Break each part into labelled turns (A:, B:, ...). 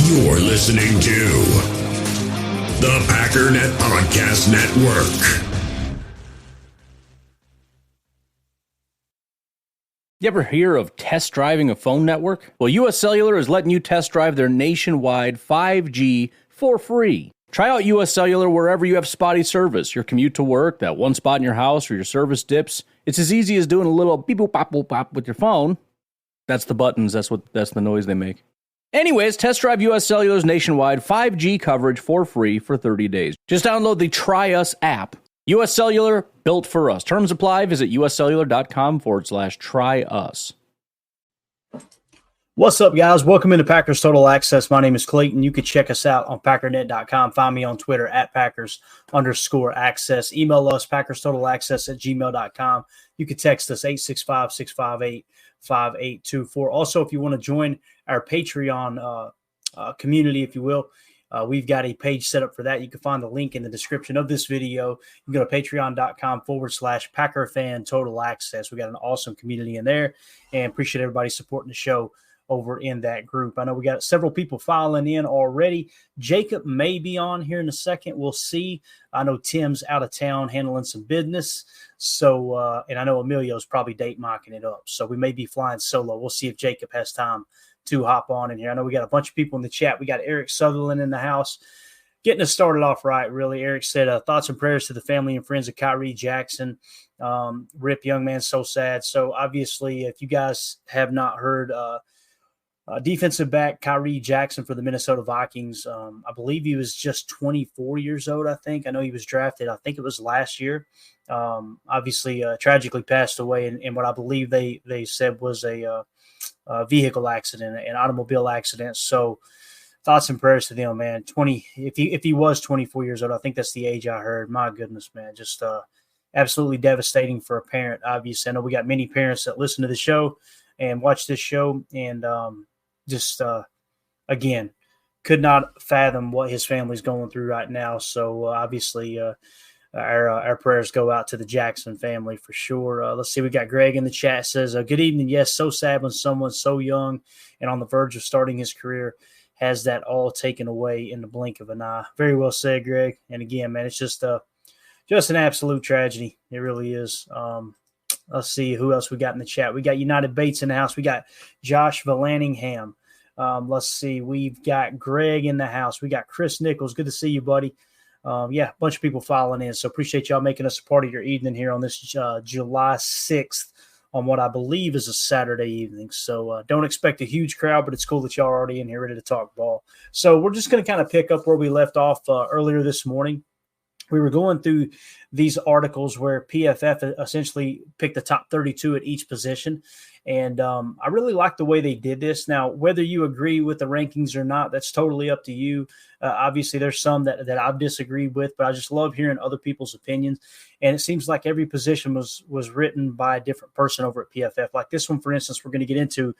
A: You're listening to the Packernet Podcast Network.
B: You ever hear of test driving a phone network? Well, US Cellular is letting you test drive their nationwide 5G for free. Try out US Cellular wherever you have spotty service, your commute to work, that one spot in your house where your service dips. It's as easy as doing a little beep boop pop boop pop with your phone. That's the buttons, that's the noise they make. Anyways, test drive US Cellular's nationwide 5G coverage for free for 30 days. Just download the Try Us app. US Cellular, built for us. Terms apply. Visit uscellular.com/try us.
C: What's up, guys? Welcome into Packers Total Access. My name is Clayton. You can check us out on Packernet.com. Find me on Twitter at Packers_access. Email us, PackersTotalAccess@gmail.com. You can text us 865-658-5824. Also, if you want to join our Patreon community, if you will, we've got a page set up for that. You can find the link in the description of this video. You can go to patreon.com/PackerFan Total Access. We got an awesome community in there and appreciate everybody supporting the show over in that group. I know we got several people filing in already. Jacob may be on here in a second. We'll see. I know Tim's out of town handling some business. So, and I know Emilio's probably date mocking it up. So we may be flying solo. We'll see if Jacob has time to hop on in here. I know we got a bunch of people in the chat. We got Eric Sutherland in the house. Getting us started off right, really. Eric said, thoughts and prayers to the family and friends of Jaire Jackson. Rip, young man, so sad. So obviously, if you guys have not heard, defensive back Jaire Jackson for the Minnesota Vikings. I believe he was just 24 years old, I think. I know he was drafted, I think it was last year. Obviously, tragically passed away in what I believe they said was a vehicle accident, an automobile accident. So thoughts and prayers to them, man. If he was 24 years old, I think that's the age I heard. My goodness, man. Just absolutely devastating for a parent, obviously. I know we got many parents that listen to the show and watch this show, and again, could not fathom what his family's going through right now. So obviously our prayers go out to the Jackson family for sure. Let's see. We got Greg in the chat says, good evening. Yes. So sad when someone so young and on the verge of starting his career has that all taken away in the blink of an eye. Very well said, Greg. And again, man, it's just an absolute tragedy. It really is. Let's see who else we got in the chat. We got United Bates in the house. We got Josh Vallanningham. Let's see. We've got Greg in the house. We got Chris Nichols. Good to see you, buddy. A bunch of people filing in. So appreciate y'all making us a part of your evening here on this July 6th on what I believe is a Saturday evening. So don't expect a huge crowd, but it's cool that y'all are already in here ready to talk ball. So we're just going to kind of pick up where we left off earlier this morning. We were going through these articles where PFF essentially picked the top 32 at each position. And I really like the way they did this. Now, whether you agree with the rankings or not, that's totally up to you. Obviously, there's some that I've disagreed with, but I just love hearing other people's opinions. And it seems like every position was written by a different person over at PFF. Like this one, for instance, we're going to get into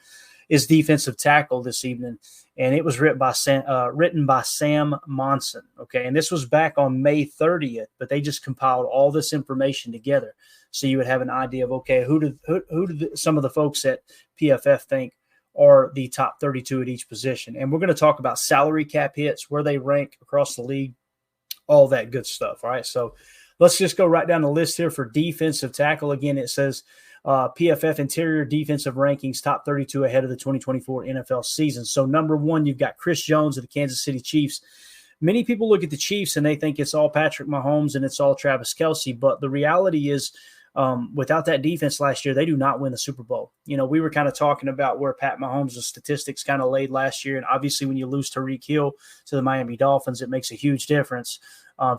C: is defensive tackle this evening. And it was written by Sam Monson. Okay. And this was back on May 30th, but they just compiled all this information together. So you would have an idea of, okay, who do some of the folks at PFF think are the top 32 at each position. And we're going to talk about salary cap hits, where they rank across the league, all that good stuff. All right. So let's just go right down the list here for defensive tackle. Again, it says PFF interior defensive rankings, top 32 ahead of the 2024 NFL season. So number one, you've got Chris Jones of the Kansas City Chiefs. Many people look at the Chiefs and they think it's all Patrick Mahomes and it's all Travis Kelce. But the reality is without that defense last year, they do not win the Super Bowl. You know, we were kind of talking about where Pat Mahomes' statistics kind of laid last year. And obviously when you lose Tyreek Hill to the Miami Dolphins, it makes a huge difference.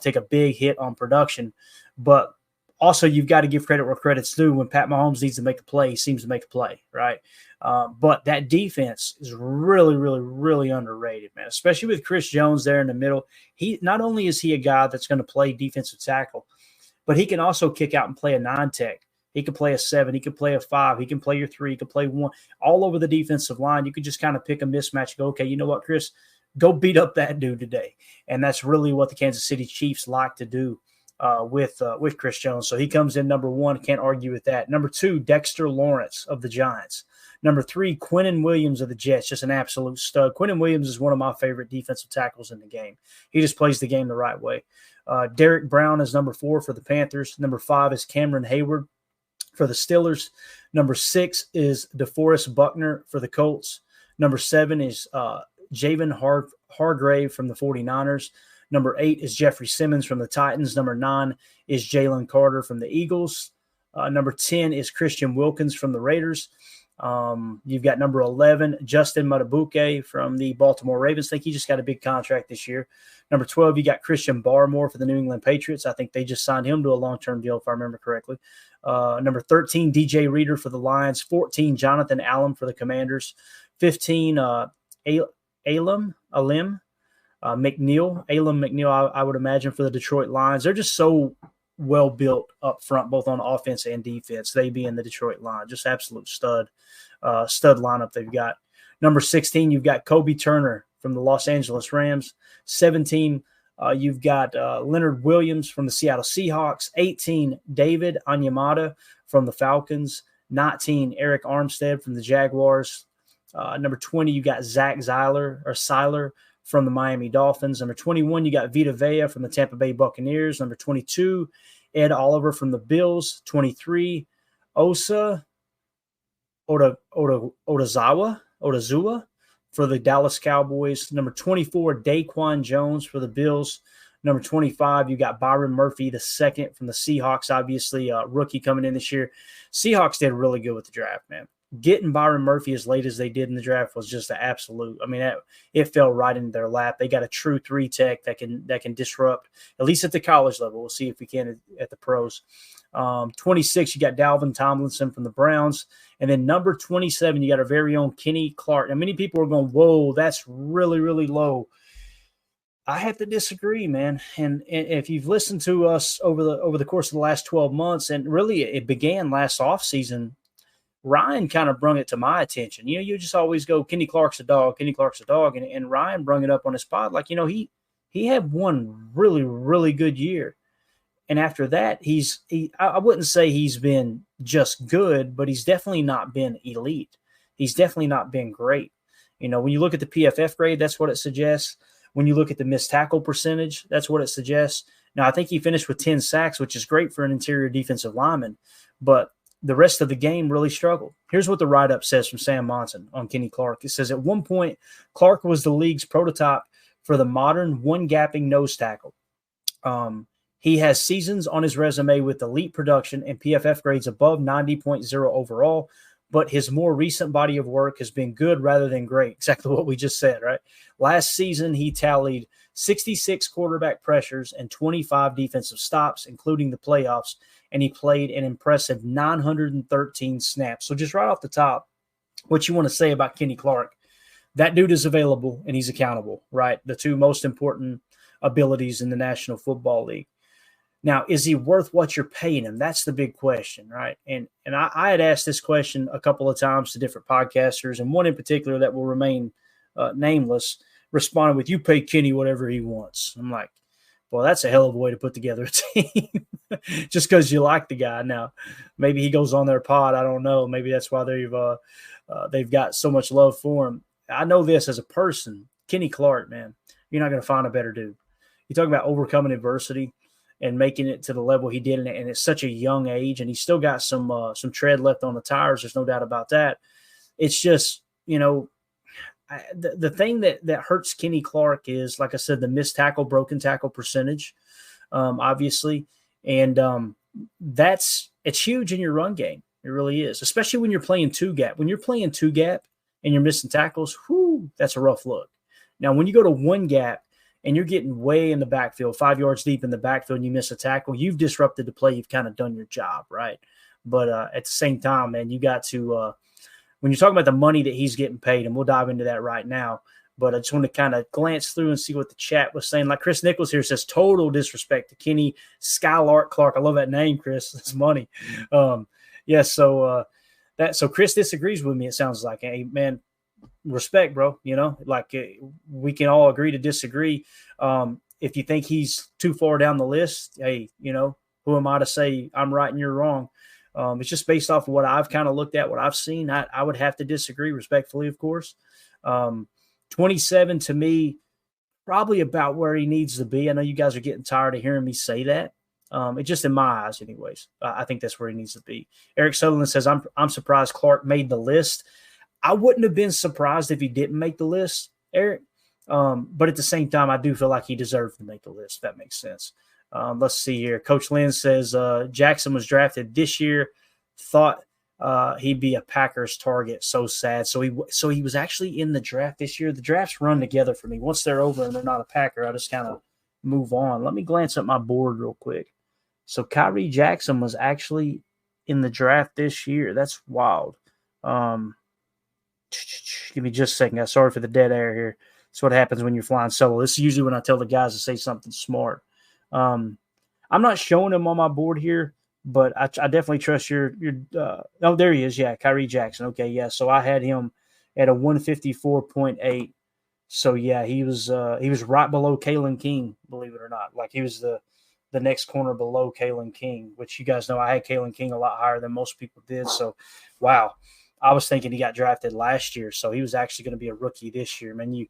C: Take a big hit on production. But also, you've got to give credit where credit's due. When Pat Mahomes needs to make a play, he seems to make a play, right? But that defense is really, really, really underrated, man, especially with Chris Jones there in the middle. He not only is he a guy that's going to play defensive tackle, but he can also kick out and play a 9-tech. He can play a 7. He can play a 5. He can play your 3. He can play 1. All over the defensive line, you could just kind of pick a mismatch and go, okay, you know what, Chris? Go beat up that dude today. And that's really what the Kansas City Chiefs like to do. with Chris Jones. So he comes in number 1. Can't argue with that. Number 2, Dexter Lawrence of the Giants. Number 3, Quinnen Williams of the Jets, just an absolute stud. Quinnen Williams is one of my favorite defensive tackles in the game. He just plays the game the right way. Derek Brown is number 4 for the Panthers. Number 5 is Cameron Hayward for the Steelers. Number 6 is DeForest Buckner for the Colts. Number 7 is Javon Hargrave from the 49ers. Number 8 is Jeffrey Simmons from the Titans. Number 9 is Jalen Carter from the Eagles. Number 10 is Christian Wilkins from the Raiders. You've got number 11, Justin Matabuke from the Baltimore Ravens. I think he just got a big contract this year. Number 12, you got Christian Barmore for the New England Patriots. I think they just signed him to a long-term deal, if I remember correctly. Number 13, DJ Reader for the Lions. 14, Jonathan Allen for the Commanders. 15, Alim McNeil, I would imagine, for the Detroit Lions. They're just so well built up front, both on offense and defense. They being the Detroit Lions, just absolute stud lineup they've got. Number 16, you've got Kobe Turner from the Los Angeles Rams. 17, you've got Leonard Williams from the Seattle Seahawks. 18, David Onyemata from the Falcons. 19, Eric Armstead from the Jaguars. Number 20, you got Zach Seiler from the Miami Dolphins. Number 21, you got Vita Vea from the Tampa Bay Buccaneers. Number 22, Ed Oliver from the Bills. 23, Osa Odazuwa for the Dallas Cowboys. Number 24, Daquan Jones for the Bills. Number 25, you got Byron Murphy II from the Seahawks, obviously a rookie coming in this year. Seahawks did really good with the draft, man. Getting Byron Murphy as late as they did in the draft was just an absolute. I mean, it fell right into their lap. They got a true 3 tech that can disrupt, at least at the college level. We'll see if we can at the pros. 26, you got Dalvin Tomlinson from the Browns. And then number 27, you got our very own Kenny Clark. Now, many people are going, whoa, that's really, really low. I have to disagree, man. And if you've listened to us over the course of the last 12 months, and really it began last offseason, Ryan kind of brung it to my attention. You know, you just always go, Kenny Clark's a dog, Kenny Clark's a dog. And Ryan brung it up on his pod. Like, you know, he had one really, really good year. And after that, I wouldn't say he's been just good, but he's definitely not been elite. He's definitely not been great. You know, when you look at the PFF grade, that's what it suggests. When you look at the missed tackle percentage, that's what it suggests. Now, I think he finished with 10 sacks, which is great for an interior defensive lineman, but the rest of the game really struggled. Here's what the write-up says from Sam Monson on Kenny Clark. It says, at one point, Clark was the league's prototype for the modern one-gapping nose tackle. He has seasons on his resume with elite production and PFF grades above 90.0 overall, but his more recent body of work has been good rather than great. Exactly what we just said, right? Last season, he tallied 66 quarterback pressures and 25 defensive stops, including the playoffs, and he played an impressive 913 snaps. So just right off the top, what you want to say about Kenny Clark, that dude is available and he's accountable, right? The two most important abilities in the National Football League. Now, is he worth what you're paying him? That's the big question, right? And I had asked this question a couple of times to different podcasters, and one in particular that will remain nameless responded with, you pay Kenny whatever he wants. I'm like, well, that's a hell of a way to put together a team just because you like the guy. Now, maybe he goes on their pod. I don't know. Maybe that's why they've got so much love for him. I know this as a person, Kenny Clark, man, you're not going to find a better dude. You talk about overcoming adversity and making it to the level he did, and it's such a young age, and he's still got some tread left on the tires. There's no doubt about that. It's just, you know, the thing that hurts Kenny Clark is, like I said, the missed tackle, broken tackle percentage, obviously, and it's huge in your run game. It really is, especially when you're playing two gap. When you're playing two gap and you're missing tackles, that's a rough look. Now, when you go to one gap and you're getting way in the backfield, 5 yards deep in the backfield, and you miss a tackle, you've disrupted the play. You've kind of done your job, right? But at the same time, man, you got to when you're talking about the money that he's getting paid, and we'll dive into that right now, but I just want to kind of glance through and see what the chat was saying. Like Chris Nichols here says, total disrespect to Kenny Skylark Clark. I love that name, Chris. That's money. So Chris disagrees with me, it sounds like. Hey, man, respect, bro. You know, like we can all agree to disagree. if you think he's too far down the list, hey, who am I to say I'm right and you're wrong? It's just based off of what I've kind of looked at, what I've seen. I would have to disagree respectfully, of course. 27 to me, probably about where he needs to be. I know you guys are getting tired of hearing me say that. It's just in my eyes, anyways. I think that's where he needs to be. Eric Sutherland says, I'm surprised Clark made the list. I wouldn't have been surprised if he didn't make the list, Eric. But at the same time, I do feel like he deserved to make the list, if that makes sense. Let's see here. Coach Lynn says Jackson was drafted this year. Thought he'd be a Packers target. So sad. So he was actually in the draft this year. The drafts run together for me. Once they're over and they're not a Packer, I just kind of move on. Let me glance at my board real quick. So Kyrie Jackson was actually in the draft this year. That's wild. Give me just a second. Sorry for the dead air here. That's what happens when you're flying solo. This is usually when I tell the guys to say something smart. I'm not showing him on my board here, but I definitely trust your oh, there he is. Yeah, Kyrie Jackson. Okay, yeah. So I had him at a 154.8. So yeah, he was right below Kalen King, believe it or not. Like he was the next corner below Kalen King, which you guys know I had Kalen King a lot higher than most people did. So wow. I was thinking he got drafted last year, so he was actually going to be a rookie this year. Man, you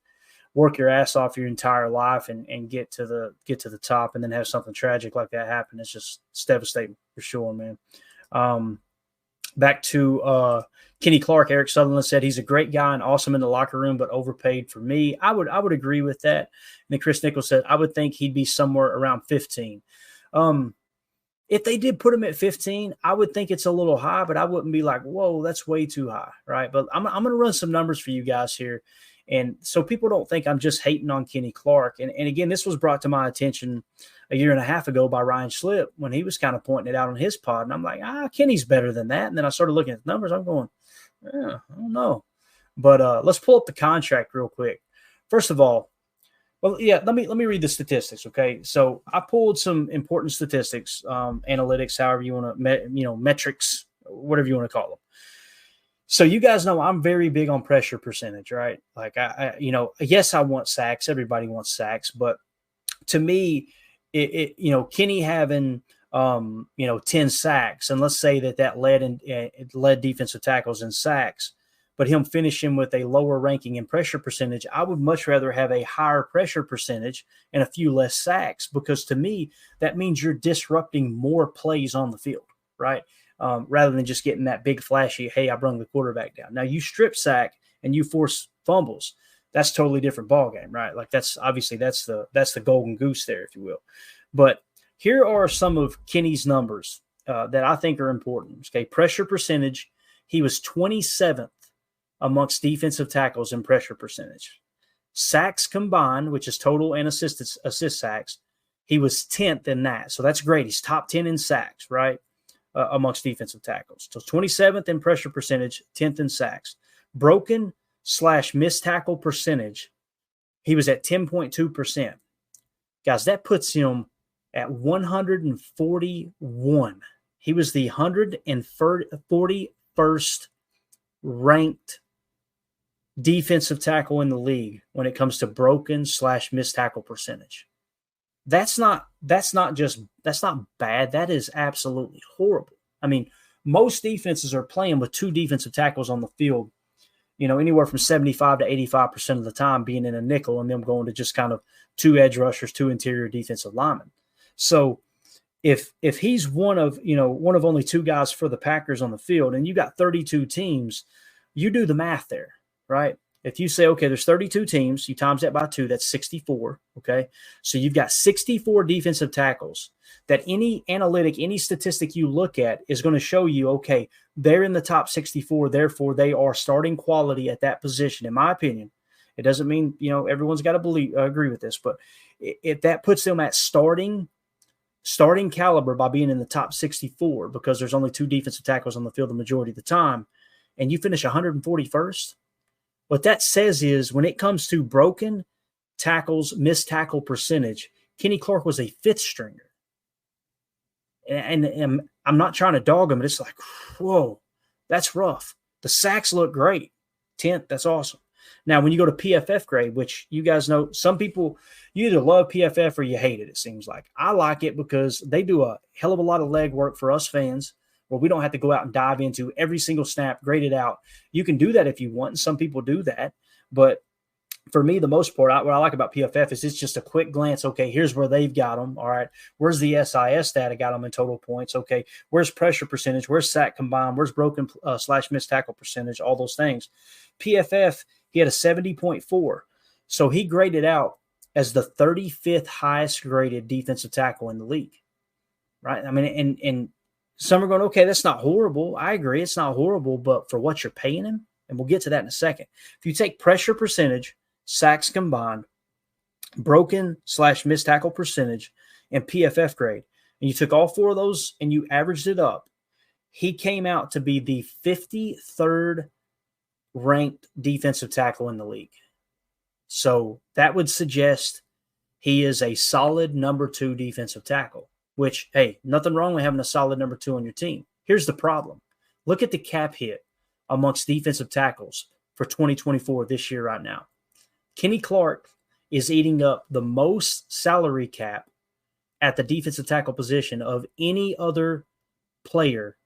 C: work your ass off your entire life and get to the top, and then have something tragic like that happen. It's devastating for sure, man. Back to Kenny Clark. Eric Sutherland said he's a great guy and awesome in the locker room, but overpaid for me. I would agree with that. And then Chris Nichols said I would think he'd be somewhere around 15. If they did put him at 15, I would think it's a little high, but I wouldn't be like, whoa, that's way too high, right? But I'm going to run some numbers for you guys here. And so people don't think I'm just hating on Kenny Clark. And again, this was brought to my attention a year and a half ago by Ryan Schlip when he was kind of pointing it out on his pod. And I'm like, Kenny's better than that. And then I started looking at the numbers. I'm going, I don't know. But let's pull up the contract real quick. First of all, well, yeah, let me read the statistics, okay? So I pulled some important statistics, analytics, however you want to, metrics, whatever you want to call them. So you guys know I'm very big on pressure percentage, right? Like yes, I want sacks. Everybody wants sacks, but to me, Kenny having 10 sacks, and let's say that led defensive tackles in sacks, but him finishing with a lower ranking in pressure percentage, I would much rather have a higher pressure percentage and a few less sacks, because to me, that means you're disrupting more plays on the field, right? Rather than just getting that big flashy, hey, I brung the quarterback down. Now you strip sack and you force fumbles. That's a totally different ballgame, right? Like that's the golden goose there, if you will. But here are some of Kenny's numbers that I think are important. Okay, pressure percentage, he was 27th amongst defensive tackles in pressure percentage. Sacks combined, which is total and assist sacks, he was 10th in that. So that's great. He's top 10 in sacks, right, amongst defensive tackles. So 27th in pressure percentage, 10th in sacks. Broken/missed tackle percentage, he was at 10.2%. Guys, that puts him at 141. He was the 141st ranked defensive tackle in the league when it comes to broken/missed tackle percentage. That's not bad. That is absolutely horrible. I mean, most defenses are playing with two defensive tackles on the field, anywhere from 75 to 85% of the time being in a nickel, and them going to just kind of two edge rushers, two interior defensive linemen. So if he's one of only two guys for the Packers on the field, and you got 32 teams, you do the math there, right? If you say, okay, there's 32 teams, you times that by 2, that's 64, okay? So you've got 64 defensive tackles that any analytic, any statistic you look at is going to show you, okay, they're in the top 64, therefore they are starting quality at that position, in my opinion. It doesn't mean, everyone's got to agree with this, but if that puts them at starting caliber by being in the top 64, because there's only two defensive tackles on the field the majority of the time, and you finish 141st, what that says is when it comes to broken tackles, missed tackle percentage, Kenny Clark was a fifth stringer. And I'm not trying to dog him, but it's like, whoa, that's rough. The sacks look great. 10th, that's awesome. Now, when you go to PFF grade, which you guys know, some people, you either love PFF or you hate it, it seems like. I like it because they do a hell of a lot of legwork for us fans where we don't have to go out and dive into every single snap, grade it out. You can do that if you want, and some people do that. But for me, the most part, what I like about PFF is it's just a quick glance. Okay, here's where they've got them. All right, where's the SIS data got them in total points? Okay, where's pressure percentage? Where's sack combined? Where's broken / missed tackle percentage? All those things. PFF, he had a 70.4. So he graded out as the 35th highest graded defensive tackle in the league. Right? I mean, and some are going, okay, that's not horrible. I agree, it's not horrible, but for what you're paying him, and we'll get to that in a second. If you take pressure percentage, sacks combined, broken / missed tackle percentage, and PFF grade, and you took all four of those and you averaged it up, he came out to be the 53rd ranked defensive tackle in the league. So that would suggest he is a solid number 2 defensive tackle, which, hey, nothing wrong with having a solid number 2 on your team. Here's the problem. Look at the cap hit amongst defensive tackles for 2024 this year right now. Kenny Clark is eating up the most salary cap at the defensive tackle position of any other player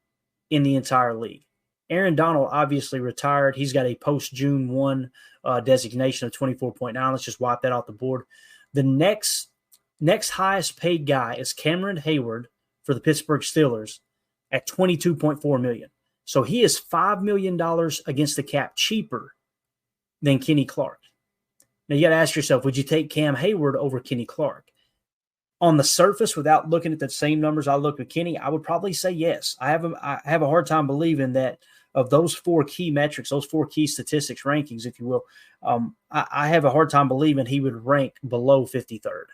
C: in the entire league. Aaron Donald obviously retired. He's got a post-June 1 designation of 24.9. Let's just wipe that off the board. The next highest paid guy is Cameron Hayward for the Pittsburgh Steelers at $22.4 million. So he is $5 million against the cap cheaper than Kenny Clark. Now you got to ask yourself, would you take Cam Hayward over Kenny Clark? On the surface, without looking at the same numbers I looked with Kenny, I would probably say yes. I have a hard time believing that of those 4 key metrics, those 4 key statistics rankings, if you will, I have a hard time believing he would rank below 53rd.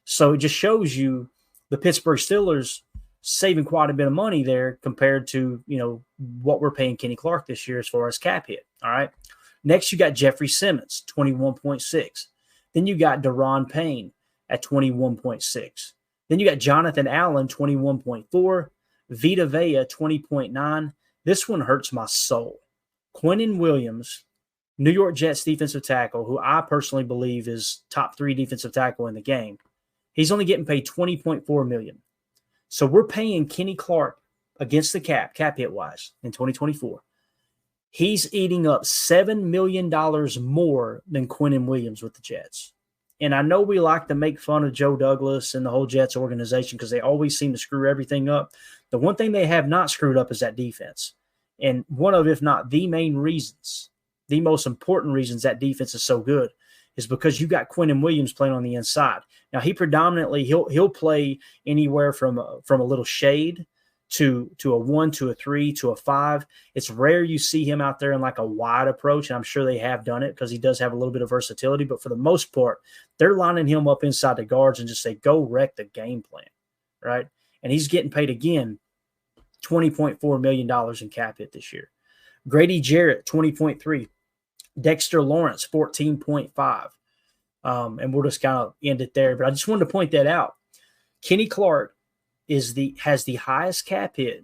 C: So it just shows you the Pittsburgh Steelers saving quite a bit of money there compared to, what we're paying Kenny Clark this year as far as cap hit. All right. Next, you got Jeffrey Simmons, 21.6. Then you got Daron Payne at 21.6. Then you got Jonathan Allen, 21.4. Vita Vea, 20.9. This one hurts my soul. Quinnen Williams, New York Jets defensive tackle, who I personally believe is top 3 defensive tackle in the game. He's only getting paid $20.4 million. So we're paying Kenny Clark against the cap hit wise in 2024. He's eating up $7 million more than Quinnen Williams with the Jets. And I know we like to make fun of Joe Douglas and the whole Jets organization because they always seem to screw everything up. The one thing they have not screwed up is that defense. And one of, if not the main reasons, the most important reasons that defense is so good is because you got Quinnen Williams playing on the inside. Now, he predominantly, he'll play anywhere from a little shade to a 1, to a 3, to a 5. It's rare you see him out there in like a wide approach, and I'm sure they have done it because he does have a little bit of versatility. But for the most part, they're lining him up inside the guards and just say, go wreck the game plan, right? And he's getting paid again $20.4 million in cap hit this year. Grady Jarrett, 20.3. Dexter Lawrence, 14.5. And we'll just kind of end it there. But I just wanted to point that out. Kenny Clark has the highest cap hit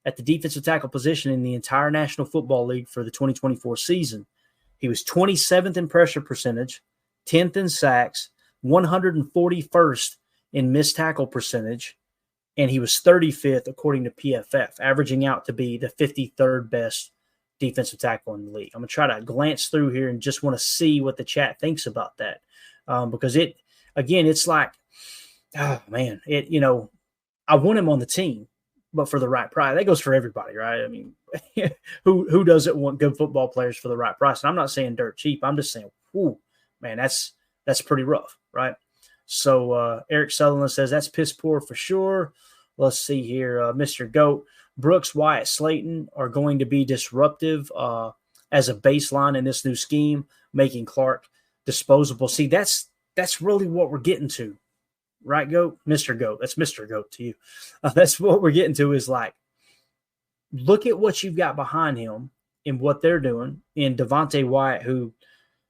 C: at the defensive tackle position in the entire National Football League for the 2024 season. He was 27th in pressure percentage, 10th in sacks, 141st in missed tackle percentage, and he was 35th according to PFF, averaging out to be the 53rd best defensive tackle in the league. I'm going to try to glance through here and just want to see what the chat thinks about that. Because it's like, oh man, I want him on the team, but for the right price. That goes for everybody, right? I mean, who doesn't want good football players for the right price? And I'm not saying dirt cheap. I'm just saying, whoo, man, that's pretty rough, right? So Eric Sutherland says that's piss poor for sure. Let's see here. Mr. Goat, Brooks, Wyatt, Slayton are going to be disruptive as a baseline in this new scheme, making Clark disposable. See, that's really what we're getting to. Right, Goat? Mr. Goat. That's Mr. Goat to you. That's what we're getting to is like, look at what you've got behind him and what they're doing in Devontae Wyatt, who,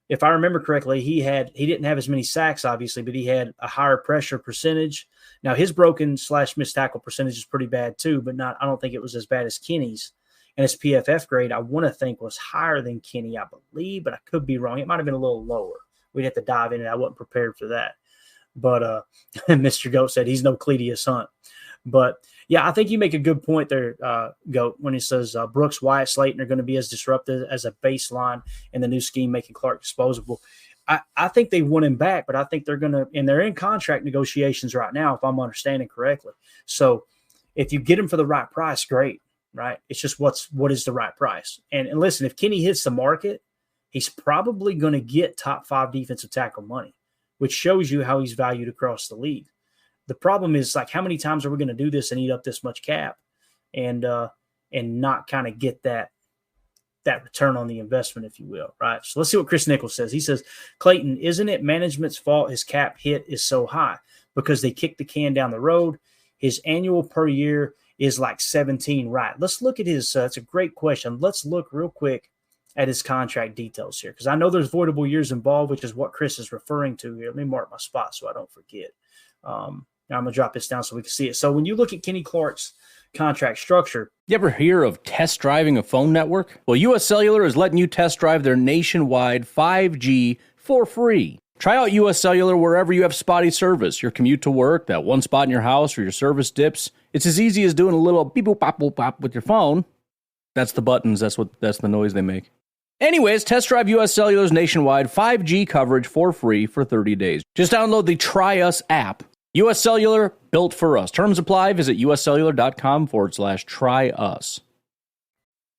C: if I remember correctly, he didn't have as many sacks, obviously, but he had a higher pressure percentage. Now, his broken / missed tackle percentage is pretty bad too, but I don't think it was as bad as Kenny's. And his PFF grade, I want to think, was higher than Kenny, I believe, but I could be wrong. It might have been a little lower. We'd have to dive in, and I wasn't prepared for that. But Mr. Goat said he's no Cletius Hunt. But, yeah, I think you make a good point there, Goat, when he says Brooks, Wyatt, Slayton are going to be as disruptive as a baseline in the new scheme, making Clark disposable. I think they want him back, but I think they're going to – and they're in contract negotiations right now, if I'm understanding correctly. So if you get him for the right price, great, right? It's just what is the right price. And listen, if Kenny hits the market, he's probably going to get top 5 defensive tackle money, which shows you how he's valued across the league. The problem is, like, how many times are we going to do this and eat up this much cap and not kind of get that return on the investment, if you will, right? So let's see what Chris Nichols says. He says, Clayton, isn't it management's fault his cap hit is so high because they kicked the can down the road? His annual per year is like 17, right? Let's look at his that's a great question. Let's look real quick at his contract details here, because I know there's voidable years involved, which is what Chris is referring to here. Let me mark my spot so I don't forget. I'm going to drop this down so we can see it. So when you look at Kenny Clark's contract structure.
B: You ever hear of test driving a phone network? Well, US Cellular is letting you test drive their nationwide 5G for free. Try out US Cellular wherever you have spotty service, your commute to work, that one spot in your house where your service dips. It's as easy as doing a little beep boop pop boop pop with your phone. That's the buttons. That's the noise they make. Anyways, test drive US Cellular's nationwide 5G coverage for free for 30 days. Just download the Try Us app. US Cellular, built for us. Terms apply. Visit uscellular.com/try us.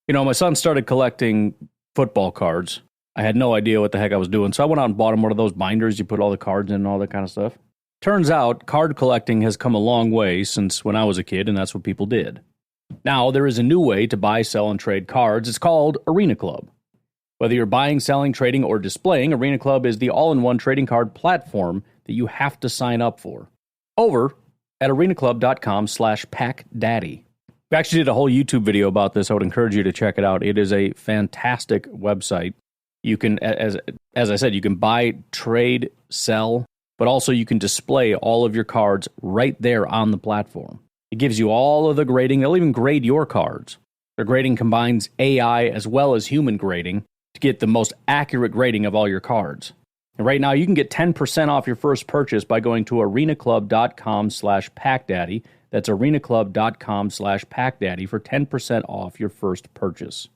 B: You know, my son started collecting football cards. I had no idea what the heck I was doing, so I went out and bought him one of those binders you put all the cards in and all that kind of stuff. Turns out, card collecting has come a long way since when I was a kid, and that's what people did. Now, there is a new way to buy, sell, and trade cards. It's called Arena Club. Whether you're buying, selling, trading, or displaying, Arena Club is the all-in-one trading card platform that you have to sign up for. Over at arenaclub.com/packdaddy. We actually did a whole YouTube video about this. I would encourage you to check it out. It is a fantastic website. You can, as I said, you can buy, trade, sell, but also you can display all of your cards right there on the platform. It gives you all of the grading. It'll even grade your cards. Their grading combines AI as well as human grading to get the most accurate grading of all your cards. And right now, you can get 10% off your first purchase by going to arenaclub.com/packdaddy. That's arenaclub.com/packdaddy for 10% off your first purchase.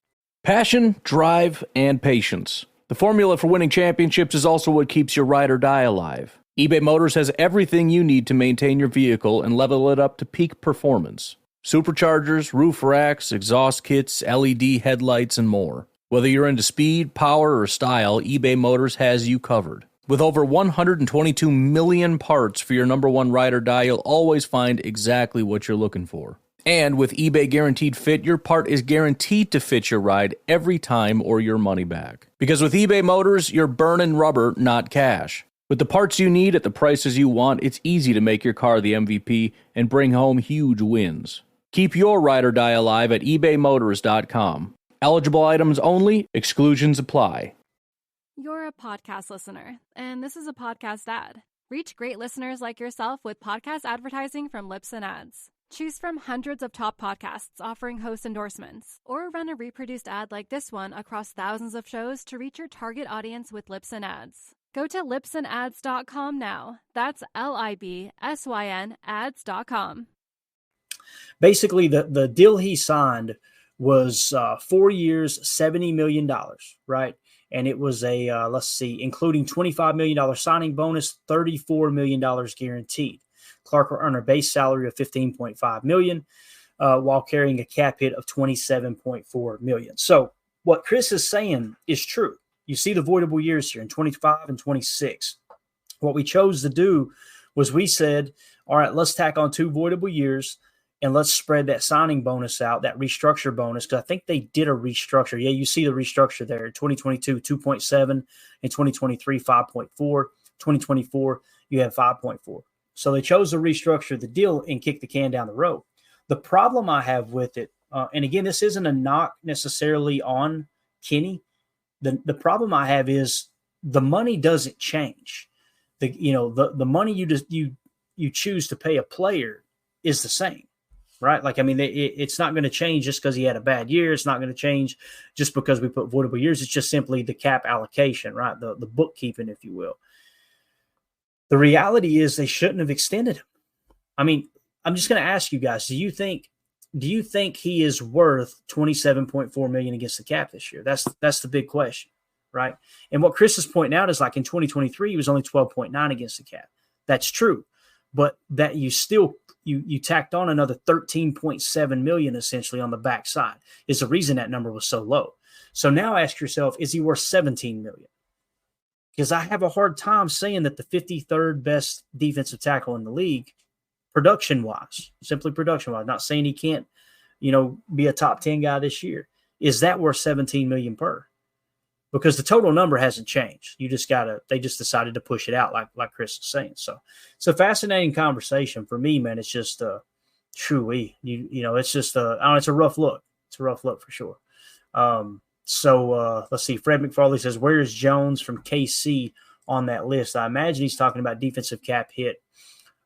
B: Passion, drive, and patience. The formula for winning championships is also what keeps your ride or die alive. eBay Motors has everything you need to maintain your vehicle and level it up to peak performance. Superchargers, roof racks, exhaust kits, LED headlights, and more. Whether you're into speed, power, or style, eBay Motors has you covered. With over 122 million parts for your number one ride or die, you'll always find exactly what you're looking for. And with eBay Guaranteed Fit, your part is guaranteed to fit your ride every time or your money back. Because with eBay Motors, you're burning rubber, not cash. With the parts you need at the prices you want, it's easy to make your car the MVP and bring home huge wins. Keep your ride or die alive at ebaymotors.com. Eligible items only. Exclusions apply.
D: You're a podcast listener, and this is a podcast ad. Reach great listeners like yourself with podcast advertising from Lips and Ads. Choose from hundreds of top podcasts offering host endorsements, or run a reproduced ad like this one across thousands of shows to reach your target audience with Lips and Ads. Go to lipsandads.com now. That's LIBSYN ads.com.
C: Basically, the deal he signed was 4 years, $70 million, right? And it was including $25 million signing bonus, $34 million guaranteed. Clark will earn a base salary of $15.5 million while carrying a cap hit of $27.4 million. So what Chris is saying is true. You see the voidable years here in 25 and 26. What we chose to do was we said, all right, let's tack on 2 voidable years and let's spread that signing bonus out, that restructure bonus, because I think they did a restructure. Yeah, you see the restructure there. In 2022, 2.7. In 2023, 5.4. 2024, you have 5.4. So they chose to restructure the deal and kick the can down the road. The problem I have with it, and again, this isn't a knock necessarily on Kenny. The problem I have is the money doesn't change. The money you choose to pay a player is the same. right? Like, I mean, it's not going to change just because he had a bad year. It's not going to change just because we put voidable years. It's just simply the cap allocation, right? The bookkeeping, if you will. The reality is they shouldn't have extended him. I mean, I'm just going to ask you guys, do you think he is worth $27.4 million against the cap this year? That's the big question, right? And what Chris is pointing out is, like, in 2023, he was only 12.9 against the cap. That's true. But that you still you tacked on another 13.7 million essentially on the backside is the reason that number was so low. So now ask yourself, is he worth 17 million? Because I have a hard time saying that the 53rd best defensive tackle in the league, production-wise, simply production-wise, not saying he can't, be a top 10 guy this year, is that worth 17 million per? Because the total number hasn't changed. They just decided to push it out like Chris is saying. So it's a fascinating conversation for me, man. It's just truly, it's just it's a rough look. It's a rough look for sure. So let's see. Fred McFarley says, where is Jones from KC on that list? I imagine he's talking about defensive cap hit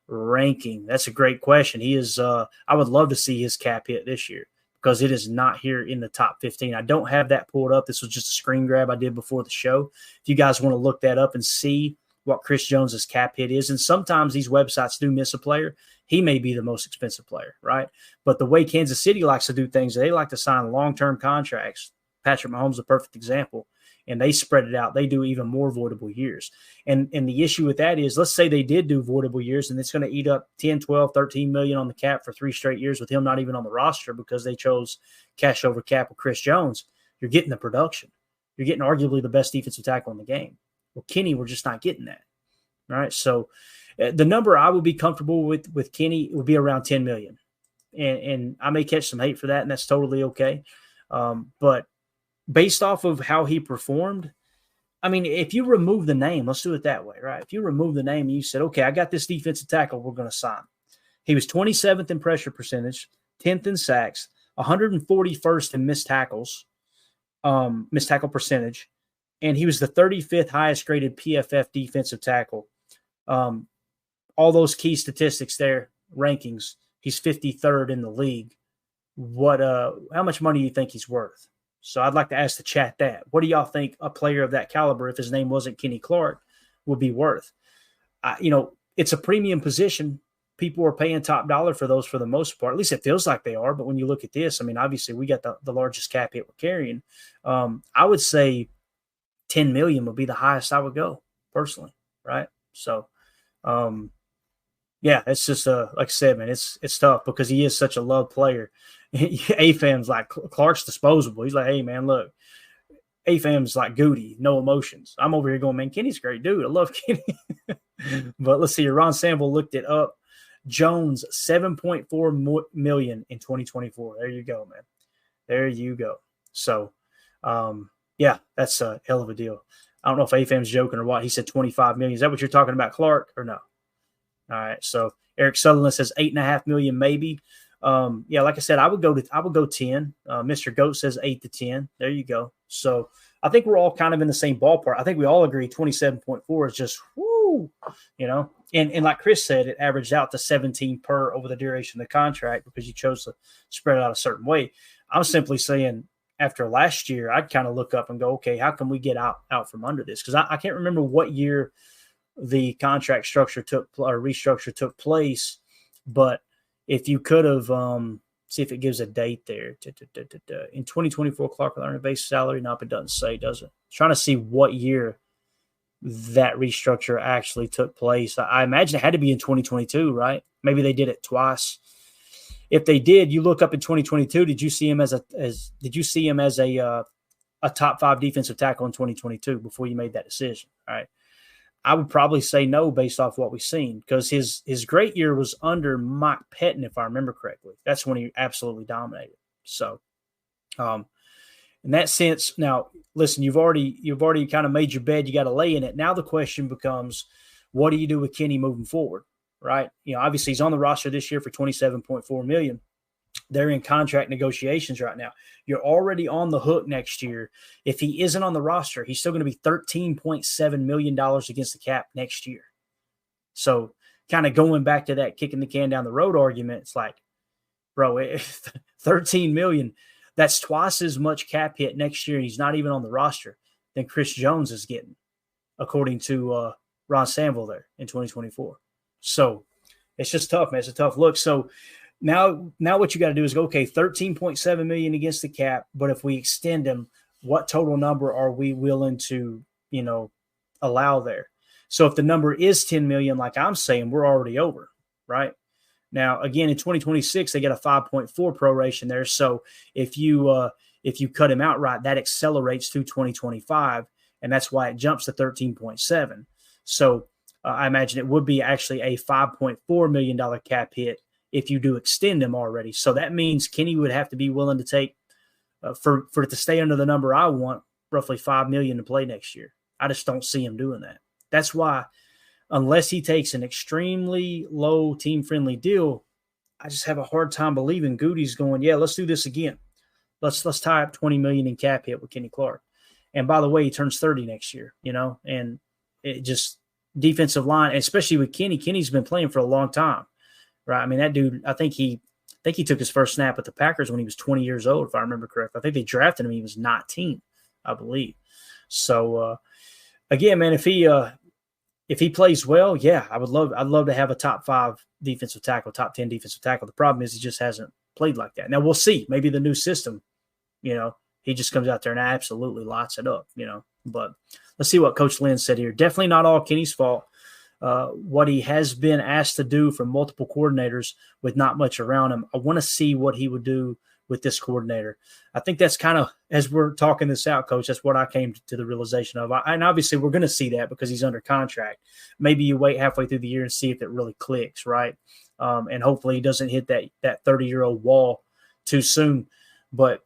C: ranking. That's a great question. He is, I would love to see his cap hit this year, because it is not here in the top 15. I don't have that pulled up. This was just a screen grab I did before the show. If you guys want to look that up and see what Chris Jones's cap hit is, and sometimes these websites do miss a player, he may be the most expensive player, right? But the way Kansas City likes to do things, they like to sign long-term contracts. Patrick Mahomes is a perfect example, and they spread it out. They do even more voidable years. And the issue with that is, let's say they did do voidable years, and it's going to eat up 10, 12, 13 million on the cap for 3 straight years with him not even on the roster because they chose cash over cap with Chris Jones. You're getting the production. You're getting arguably the best defensive tackle in the game. Well, Kenny, we're just not getting that. All right. So the number I would be comfortable with Kenny would be around 10 million. And I may catch some hate for that, and that's totally okay. But based off of how he performed, I mean, if you remove the name, let's do it that way, right? If you remove the name and you said, okay, I got this defensive tackle we're going to sign. He was 27th in pressure percentage, 10th in sacks, 141st in missed tackle percentage, and he was the 35th highest graded PFF defensive tackle. All those key statistics there, rankings, he's 53rd in the league. How much money do you think he's worth? So I'd like to ask the chat that. What do y'all think a player of that caliber, if his name wasn't Kenny Clark, would be worth? It's a premium position. People are paying top dollar for those for the most part. At least it feels like they are. But when you look at this, I mean, obviously we got the largest cap hit we're carrying. I would say 10 million would be the highest I would go personally, right? So, yeah, it's just like I said, man, it's tough because he is such a loved player. A-Fam's like, Clark's disposable. He's like, hey, man, look, A-Fam's like Goody, no emotions. I'm over here going, man, Kenny's a great dude. I love Kenny. But let's see, Ron Sample looked it up. Jones, $7.4 million in 2024. There you go, man. There you go. So, yeah, that's a hell of a deal. I don't know if A-Fam's joking or what. He said 25 million. Is that what you're talking about, Clark, or no? All right. So Eric Sutherland says 8.5 million, maybe. Yeah, like I said, I would go 10. Mr. Goat says 8 to 10. There you go. So I think we're all kind of in the same ballpark. I think we all agree 27.4 is just whoo, And like Chris said, it averaged out to 17 per over the duration of the contract because you chose to spread it out a certain way. I'm simply saying after last year, I'd kind of look up and go, okay, how can we get out from under this? Because I can't remember what year the contract restructure took place, but if you could have, see if it gives a date there. In 2024, Clark will earn a base salary. Nope, it doesn't say, does it? Trying to see what year that restructure actually took place. I imagine it had to be in 2022, right? Maybe they did it twice. If they did, you look up in 2022. Did you see him as a top 5 defensive tackle in 2022 before you made that decision? All right. I would probably say no based off what we've seen because his great year was under Mike Pettin, if I remember correctly. That's when he absolutely dominated. So, in that sense, now listen, you've already kind of made your bed. You got to lay in it. Now the question becomes, what do you do with Kenny moving forward? Right? Obviously he's on the roster this year for $27.4 million. They're in contract negotiations right now. You're already on the hook next year. If he isn't on the roster, he's still going to be $13.7 million against the cap next year. So kind of going back to that kicking the can down the road argument, it's like, bro, 13 million. That's twice as much cap hit next year, and he's not even on the roster, than Chris Jones is getting, according to Ron Sanville there in 2024. So it's just tough, man. It's a tough look. So now what you got to do is go, okay, 13.7 million against the cap, but if we extend him, what total number are we willing to, allow there? So if the number is 10 million, like I'm saying, we're already over, right? Now, again, in 2026, they get a 5.4 proration there. So if you cut him outright, that accelerates through 2025, and that's why it jumps to 13.7. So I imagine it would be actually a $5.4 million cap hit if you do extend him already. So that means Kenny would have to be willing to take, for it to stay under the number I want, roughly $5 million to play next year. I just don't see him doing that. That's why, unless he takes an extremely low team-friendly deal, I just have a hard time believing Goody's going, yeah, let's do this again. Let's tie up $20 million in cap hit with Kenny Clark. And by the way, he turns 30 next year, and it just defensive line, especially with Kenny. Kenny's been playing for a long time, right? I mean, that dude, I think he took his first snap with the Packers when he was 20 years old, if I remember correctly. I think they drafted him when he was 19, I believe. So, again, man, if he plays well, yeah, I'd love to have a top 5 defensive tackle, top 10 defensive tackle. The problem is he just hasn't played like that. Now we'll see. Maybe the new system, he just comes out there and absolutely lights it up, But let's see what Coach Lynn said here. Definitely not all Kenny's fault. What he has been asked to do from multiple coordinators with not much around him. I want to see what he would do with this coordinator. I think that's kind of, as we're talking this out, Coach, that's what I came to the realization of. And obviously we're going to see that because he's under contract. Maybe you wait halfway through the year and see if it really clicks, right? And hopefully he doesn't hit that 30-year-old wall too soon. But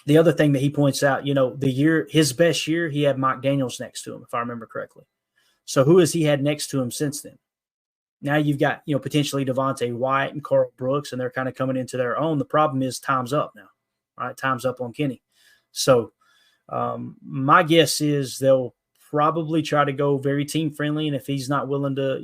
C: the other thing that he points out, his best year, he had Mike Daniels next to him, if I remember correctly. So who has he had next to him since then? Now you've got, potentially Devontae Wyatt and Carl Brooks, and they're kind of coming into their own. The problem is time's up now. All right, time's up on Kenny. So my guess is they'll probably try to go very team-friendly, and if he's not willing to,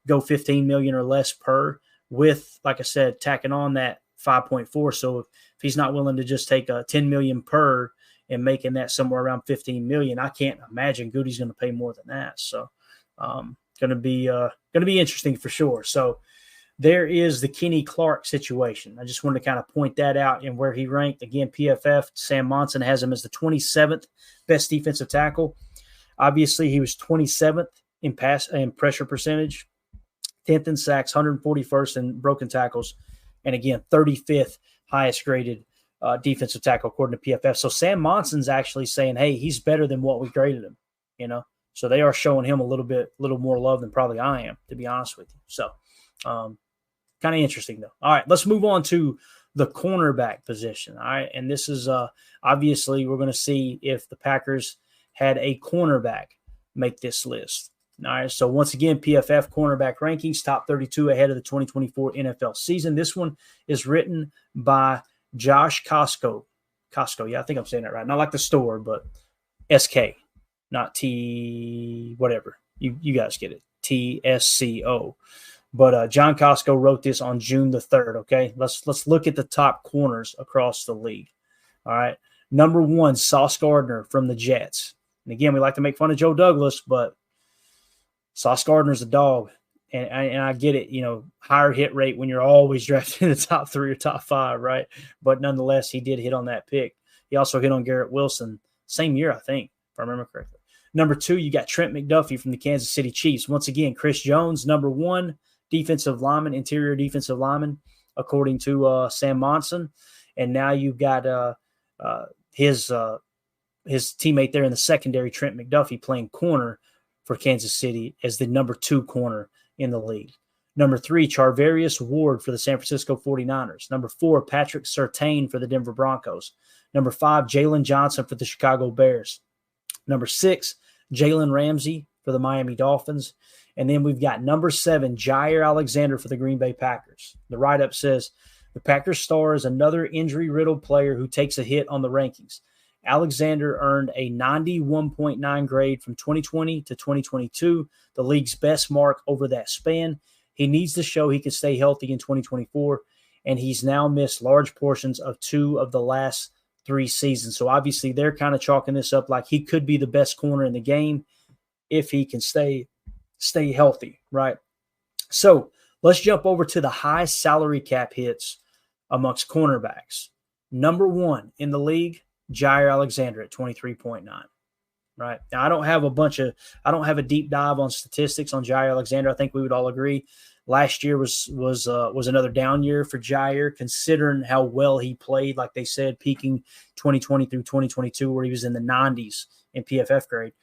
C: go $15 million or less per, with, like I said, tacking on that 5.4. So if he's not willing to just take a $10 million per and making that somewhere around $15 million, I can't imagine Goody's going to pay more than that. So going to be interesting for sure. So there is the Kenny Clark situation. I just wanted to kind of point that out and where he ranked. Again, PFF, Sam Monson has him as the 27th best defensive tackle. Obviously, he was 27th in pass and pressure percentage, 10th in sacks, 141st in broken tackles, and again, 35th highest graded defensive tackle according to PFF. So Sam Monson's actually saying, hey, he's better than what we graded him, So they are showing him a little more love than probably I am, to be honest with you. So kind of interesting, though. All right, let's move on to the cornerback position. All right, and this is obviously we're going to see if the Packers had a cornerback make this list. All right, so once again, PFF cornerback rankings, top 32 ahead of the 2024 NFL season. This one is written by Josh Costco. Costco, yeah, I think I'm saying that right. Not like the store, but SK. Not T, whatever. You guys get it. TSCO. But John Costco wrote this on June the 3rd, okay? Let's look at the top corners across the league. All right. Number 1, Sauce Gardner from the Jets. And again, we like to make fun of Joe Douglas, but Sauce Gardner's a dog. And I get it, higher hit rate when you're always drafted in the top 3 or top 5, right? But nonetheless, he did hit on that pick. He also hit on Garrett Wilson same year, I think, if I remember correctly. Number 2, you got Trent McDuffie from the Kansas City Chiefs. Once again, Chris Jones, number 1 defensive lineman, interior defensive lineman, according to Sam Monson. And now you've got his teammate there in the secondary, Trent McDuffie, playing corner for Kansas City as the number 2 corner in the league. Number 3, Charvarius Ward for the San Francisco 49ers. Number 4, Patrick Surtain for the Denver Broncos. Number 5, Jalen Johnson for the Chicago Bears. Number 6, Jalen Ramsey for the Miami Dolphins. And then we've got number 7, Jaire Alexander for the Green Bay Packers. The write-up says, the Packers star is another injury-riddled player who takes a hit on the rankings. Alexander earned a 91.9 grade from 2020 to 2022, the league's best mark over that span. He needs to show he can stay healthy in 2024, and he's now missed large portions of 2 of the last 3 seasons. So obviously they're kind of chalking this up like he could be the best corner in the game if he can stay healthy, right? So let's jump over to the high salary cap hits amongst cornerbacks. Number 1 in the league, Jaire Alexander at 23.9. Right now, I don't have a deep dive on statistics on Jaire Alexander. I think we would all agree last year was another down year for Jaire, considering how well he played. Like they said, peaking 2020 through 2022, where he was in the 90s in PFF grade.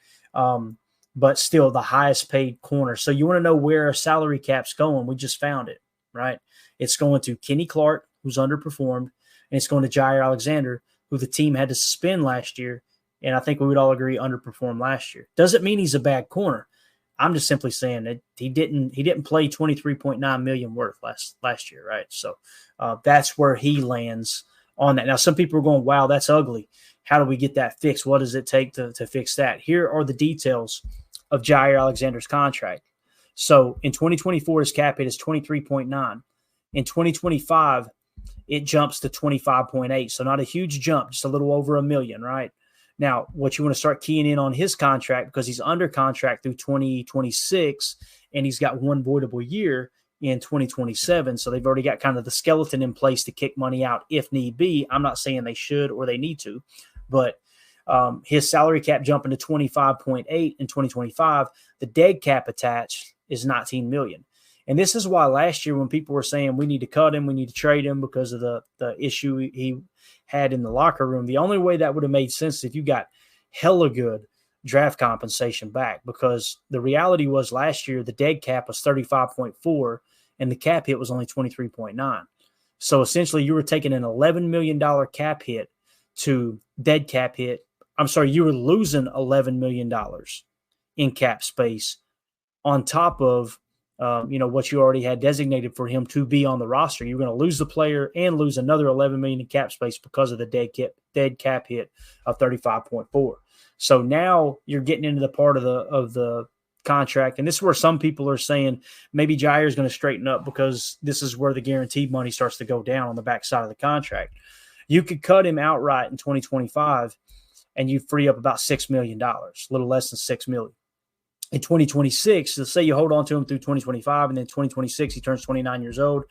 C: But still the highest paid corner. So you want to know where our salary cap's going? We just found it, right? It's going to Kenny Clark, who's underperformed, and it's going to Jaire Alexander, who the team had to suspend last year. And I think we would all agree underperformed last year. Doesn't mean he's a bad corner. I'm just simply saying that he didn't play $23.9 million worth last year, right? So that's where he lands on that. Now, some people are going, wow, that's ugly. How do we get that fixed? What does it take to fix that? Here are the details of Jaire Alexander's contract. So in 2024, his cap hit is 23.9. In 2025, it jumps to 25.8. So not a huge jump, just a little over $1 million, right? Now, what you want to start keying in on his contract, because he's under contract through 2026, and he's got one voidable year in 2027. So they've already got kind of the skeleton in place to kick money out if need be. I'm not saying they should or they need to, but his salary cap jumping to 25.8 in 2025. The dead cap attached is $19 million. And this is why last year when people were saying we need to cut him, we need to trade him because of the issue he had in the locker room, the only way that would have made sense is if you got hella good draft compensation back, because the reality was last year the dead cap was 35.4 and the cap hit was only 23.9. So essentially you were taking an $11 million cap hit to dead cap hit. I'm sorry, you were losing $11 million in cap space on top of what you already had designated for him to be on the roster. You're going to lose the player and lose another $11 million in cap space because of the dead cap hit of 35.4. So now you're getting into the part of the contract, and this is where some people are saying maybe Jaire is going to straighten up because this is where the guaranteed money starts to go down on the backside of the contract. You could cut him outright in 2025, and you free up about $6 million, a little less than $6 million. In 2026, let's say you hold on to him through 2025, and then 2026, he turns 29 years old,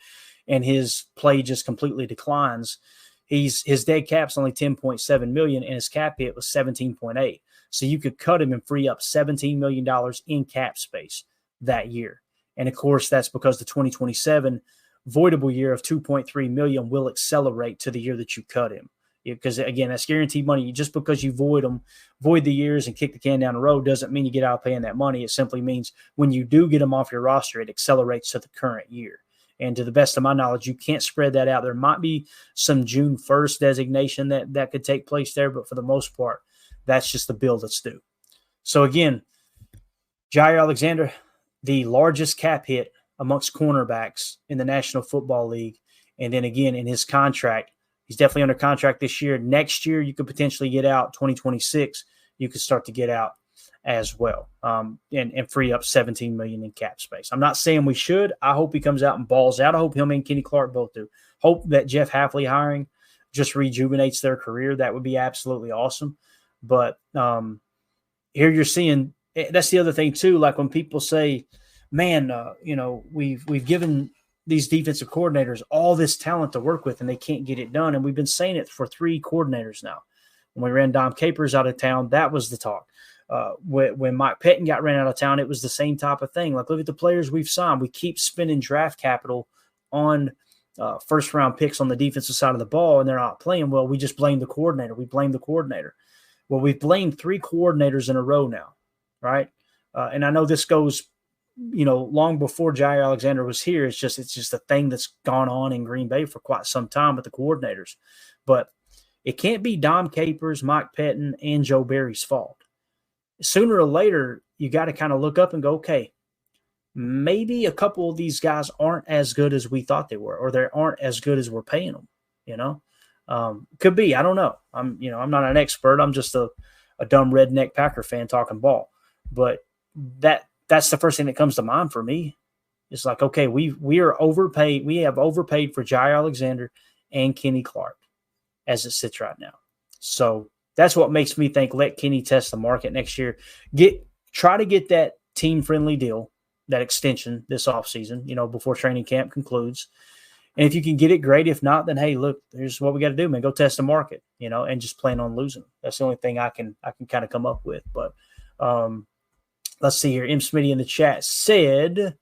C: and his play just completely declines. His dead cap's only $10.7 million, and his cap hit was 17.8. So you could cut him and free up $17 million in cap space that year. And of course, that's because the 2027 voidable year of $2.3 million will accelerate to the year that you cut him. Because again, that's guaranteed money. Just because you void the years and kick the can down the road doesn't mean you get out paying that money. It simply means when you do get them off your roster, it accelerates to the current year. And to the best of my knowledge, you can't spread that out. There might be some June 1st designation that could take place there, but for the most part, that's just the bill that's due. So again, Jaire Alexander, the largest cap hit amongst cornerbacks in the National Football League. And then again, in his contract, he's definitely under contract this year. Next year, you could potentially get out. 2026, you could start to get out as well, and free up $17 million in cap space. I'm not saying we should. I hope he comes out and balls out. I hope him and Kenny Clark both do. Hope that Jeff Hafley hiring just rejuvenates their career. That would be absolutely awesome. But here you're seeing that's the other thing too. Like when people say, "Man, we've given these defensive coordinators all this talent to work with, and they can't get it done." And we've been saying it for 3 coordinators now. When we ran Dom Capers out of town, that was the talk. When Mike Pettin got ran out of town, it was the same type of thing. Like, look at the players we've signed. We keep spending draft capital on first-round picks on the defensive side of the ball, and they're not playing well. We just blame the coordinator. We blame the coordinator. Well, we've blamed 3 coordinators in a row now, right? And I know this goes long before Jaire Alexander was here. It's just a thing that's gone on in Green Bay for quite some time with the coordinators. But it can't be Dom Capers, Mike Pettin, and Joe Barry's fault. Sooner or later, you got to kind of look up and go, okay, maybe a couple of these guys aren't as good as we thought they were, or they aren't as good as we're paying them, Could be. I don't know. I'm not an expert. I'm just a dumb redneck Packer fan talking ball. But that's the first thing that comes to mind for me. It's like, okay, we are overpaid. We have overpaid for Jaire Alexander and Kenny Clark as it sits right now. So that's what makes me think let Kenny test the market next year. Try to get that team-friendly deal, that extension this offseason, before training camp concludes. And if you can get it, great. If not, then, hey, look, here's what we got to do, man. Go test the market, and just plan on losing. That's the only thing I can kind of come up with. But let's see here. M. Smitty in the chat said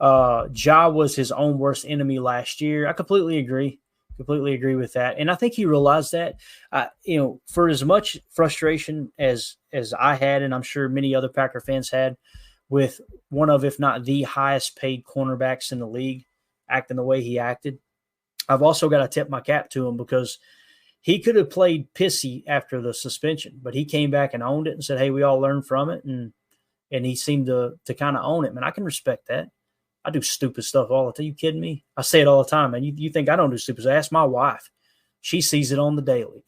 C: Ja was his own worst enemy last year. I completely agree. Completely agree with that. And I think he realized that, for as much frustration as I had, and I'm sure many other Packer fans had, with one of, if not the highest paid cornerbacks in the league acting the way he acted, I've also got to tip my cap to him because he could have played pissy after the suspension, but he came back and owned it and said, hey, we all learned from it. And he seemed to kind of own it. Man, I can respect that. I do stupid stuff all the time. You kidding me? I say it all the time, man. You think I don't do stupid stuff? Ask my wife. She sees it on the daily.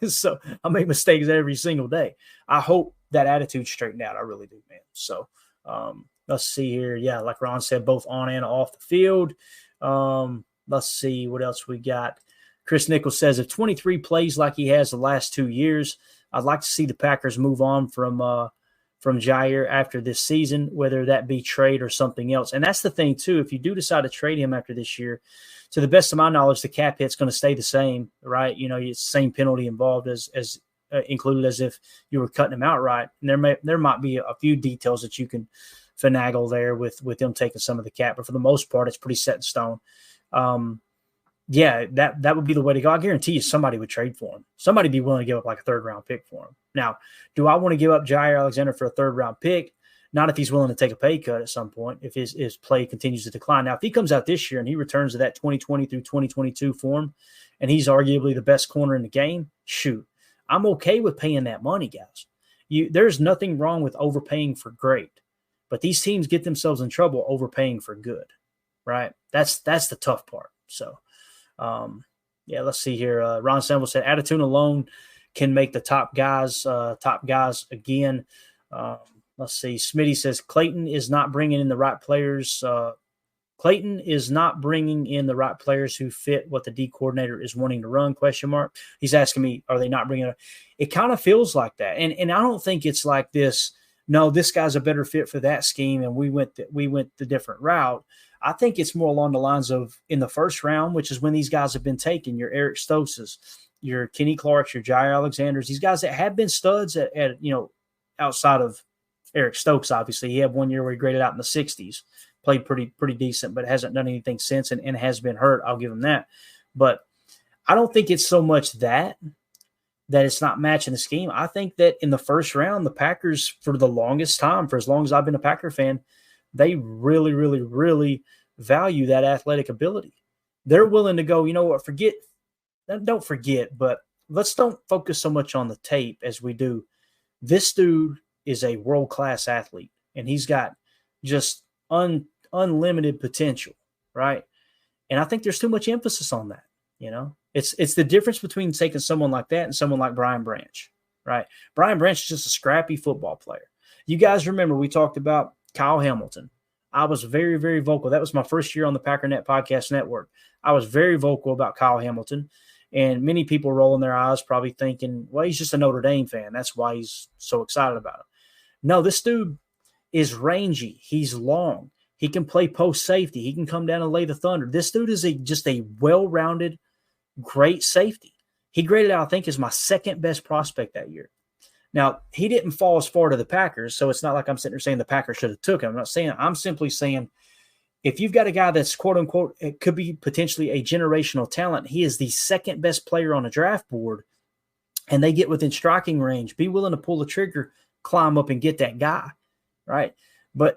C: So I make mistakes every single day. I hope that attitude's straightened out. I really do, man. So let's see here. Yeah, like Ron said, both on and off the field. Let's see what else we got. Chris Nichols says, if 23 plays like he has the last 2 years, I'd like to see the Packers move on from Jaire after this season, whether that be trade or something else. And that's the thing, too. If you do decide to trade him after this year, to the best of my knowledge, the cap hit's going to stay the same, right? It's the same penalty involved as included as if you were cutting him outright. And there might be a few details that you can finagle there with them taking some of the cap. But for the most part, it's pretty set in stone. Yeah, that would be the way to go. I guarantee you somebody would trade for him. Somebody would be willing to give up like a third-round pick for him. Now, do I want to give up Jaire Alexander for a third-round pick? Not if he's willing to take a pay cut at some point, if his play continues to decline. Now, if he comes out this year and he returns to that 2020 through 2022 form, and he's arguably the best corner in the game, shoot, I'm okay with paying that money, guys. There's nothing wrong with overpaying for great, but these teams get themselves in trouble overpaying for good, right? That's the tough part. So, yeah, let's see here. Ron Sample said attitude alone can make the top guys again. Let's see. Smitty says Clayton is not bringing in the right players. Clayton is not bringing in the right players who fit what the D coordinator is wanting to run, ? He's asking me, are they not bringing it? It kind of feels like that. And I don't think it's like this. No, this guy's a better fit for that scheme, and we went the different route. I think it's more along the lines of in the first round, which is when these guys have been taken, your Eric Stokes, your Kenny Clarks, your Jaire Alexanders, these guys that have been studs at outside of Eric Stokes, obviously. He had 1 year where he graded out in the 60s, played pretty decent, but hasn't done anything since and has been hurt. I'll give him that. But I don't think it's so much that it's not matching the scheme. I think that in the first round, the Packers, for the longest time, for as long as I've been a Packer fan, they really, really, really value that athletic ability. They're willing to go, you know what, don't forget, but let's don't focus so much on the tape as we do. This dude is a world-class athlete, and he's got just unlimited potential, right? And I think there's too much emphasis on that, It's the difference between taking someone like that and someone like Brian Branch, right? Brian Branch is just a scrappy football player. You guys remember we talked about Kyle Hamilton. I was very, very vocal. That was my first year on the Packernet Podcast Network. I was very vocal about Kyle Hamilton, and many people rolling their eyes probably thinking, well, he's just a Notre Dame fan. That's why he's so excited about him. No, this dude is rangy. He's long. He can play post safety. He can come down and lay the thunder. This dude is just a well-rounded, great safety. He graded out, I think, as my second best prospect that year. Now, he didn't fall as far to the Packers, so it's not like I'm sitting there saying the Packers should have took him. I'm simply saying if you've got a guy that's quote-unquote, it could be potentially a generational talent, he is the second best player on the draft board, and they get within striking range, be willing to pull the trigger, climb up and get that guy, right?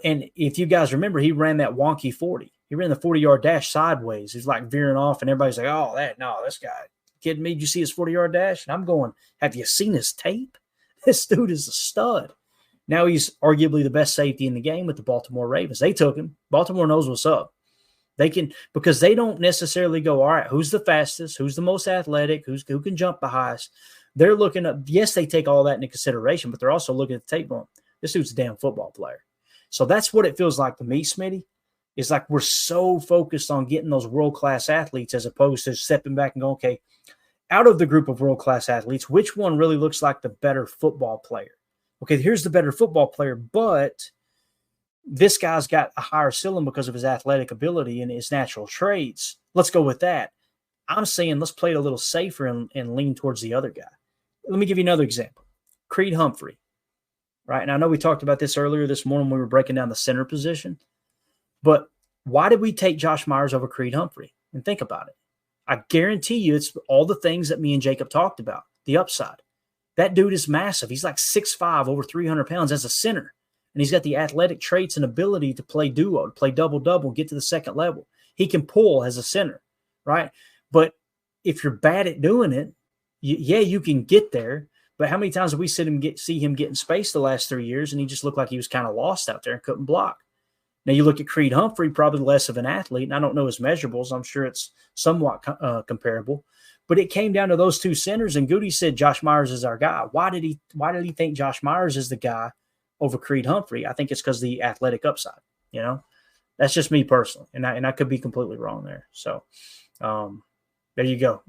C: And if you guys remember, he ran that wonky 40. He ran the 40-yard dash sideways. He's like veering off, and everybody's like, this guy, kidding me? Did you see his 40-yard dash? And I'm going, have you seen his tape? This dude is a stud. Now he's arguably the best safety in the game with the Baltimore Ravens. They took him. Baltimore knows what's up. Because they don't necessarily go, all right, who's the fastest? Who's the most athletic? Who can jump the highest? They're looking up. Yes, they take all that into consideration, but they're also looking at the tape going, this dude's a damn football player. So that's what it feels like to me, Smitty. It's like we're so focused on getting those world-class athletes as opposed to stepping back and going, okay, out of the group of world-class athletes, which one really looks like the better football player? Okay, here's the better football player, but this guy's got a higher ceiling because of his athletic ability and his natural traits. Let's go with that. I'm saying let's play it a little safer and lean towards the other guy. Let me give you another example. Creed Humphrey, right? And I know we talked about this earlier this morning when we were breaking down the center position, but why did we take Josh Myers over Creed Humphrey? And think about it. I guarantee you it's all the things that me and Jacob talked about, the upside. That dude is massive. He's like 6'5", over 300 pounds as a center. And he's got the athletic traits and ability to play duo, to play double-double, get to the second level. He can pull as a center, right? But if you're bad at doing it, you can get there. But how many times have we see him get in space the last 3 years, and he just looked like he was kind of lost out there and couldn't block? Now, you look at Creed Humphrey, probably less of an athlete, and I don't know his measurables. I'm sure it's somewhat comparable. But it came down to those two centers, and Goody said Josh Myers is our guy. Why did he think Josh Myers is the guy over Creed Humphrey? I think it's because of the athletic upside. You know, that's just me personally, and I could be completely wrong there. So there you go.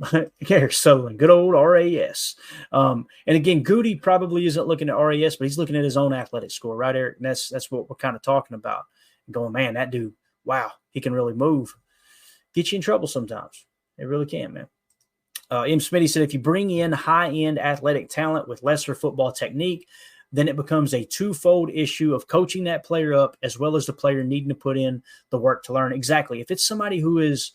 C: Eric Sutherland, good old RAS. And again, Goody probably isn't looking at RAS, but he's looking at his own athletic score, right, Eric? And that's what we're kind of talking about. Going, man, that dude, wow, he can really move. Get you in trouble sometimes. It really can, man. M. Smitty said, if you bring in high-end athletic talent with lesser football technique, then it becomes a twofold issue of coaching that player up as well as the player needing to put in the work to learn. Exactly. If it's somebody who is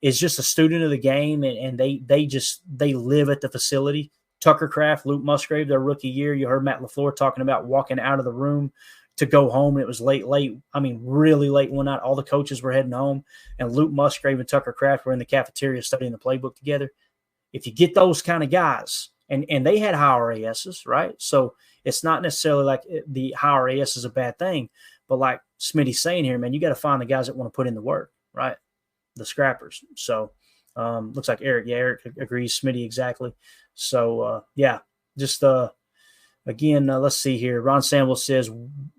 C: just a student of the game and they live at the facility, Tucker Kraft, Luke Musgrave, their rookie year, you heard Matt LaFleur talking about walking out of the room to go home, and it was late. I mean, really late one night. All the coaches were heading home, and Luke Musgrave and Tucker Kraft were in the cafeteria studying the playbook together. If you get those kind of guys, and they had high RASs, right? So it's not necessarily like the high RAS is a bad thing, but like Smitty's saying here, man, you got to find the guys that want to put in the work, right? The scrappers. So looks like Eric. Yeah, Eric agrees. Smitty, exactly. So, again, let's see here. Ron Samuel says,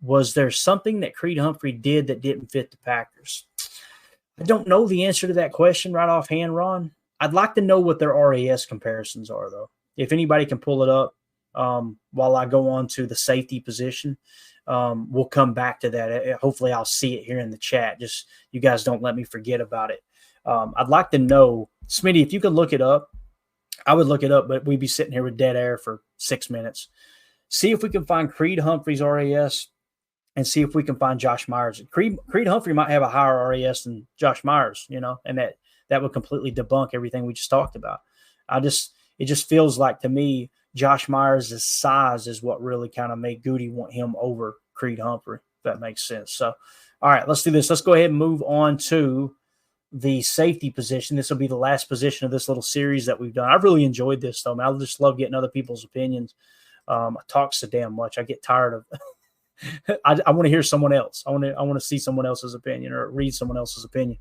C: was there something that Creed Humphrey did that didn't fit the Packers? I don't know the answer to that question right offhand, Ron. I'd like to know what their RAS comparisons are, though. If anybody can pull it up while I go on to the safety position, we'll come back to that. Hopefully I'll see it here in the chat. Just you guys don't let me forget about it. I'd like to know, Smitty, if you could look it up. I would look it up, but we'd be sitting here with dead air for 6 minutes. See if we can find Creed Humphrey's RAS and see if we can find Josh Myers. Creed Humphrey might have a higher RAS than Josh Myers, you know, and that would completely debunk everything we just talked about. It just feels like to me, Josh Myers' size is what really kind of made Goody want him over Creed Humphrey, if that makes sense. So, all right, let's do this. Let's go ahead and move on to the safety position. This will be the last position of this little series that we've done. I've really enjoyed this, though, man. I just love getting other people's opinions. I talk so damn much. I get tired of I want to hear someone else. I want to see someone else's opinion or read someone else's opinion.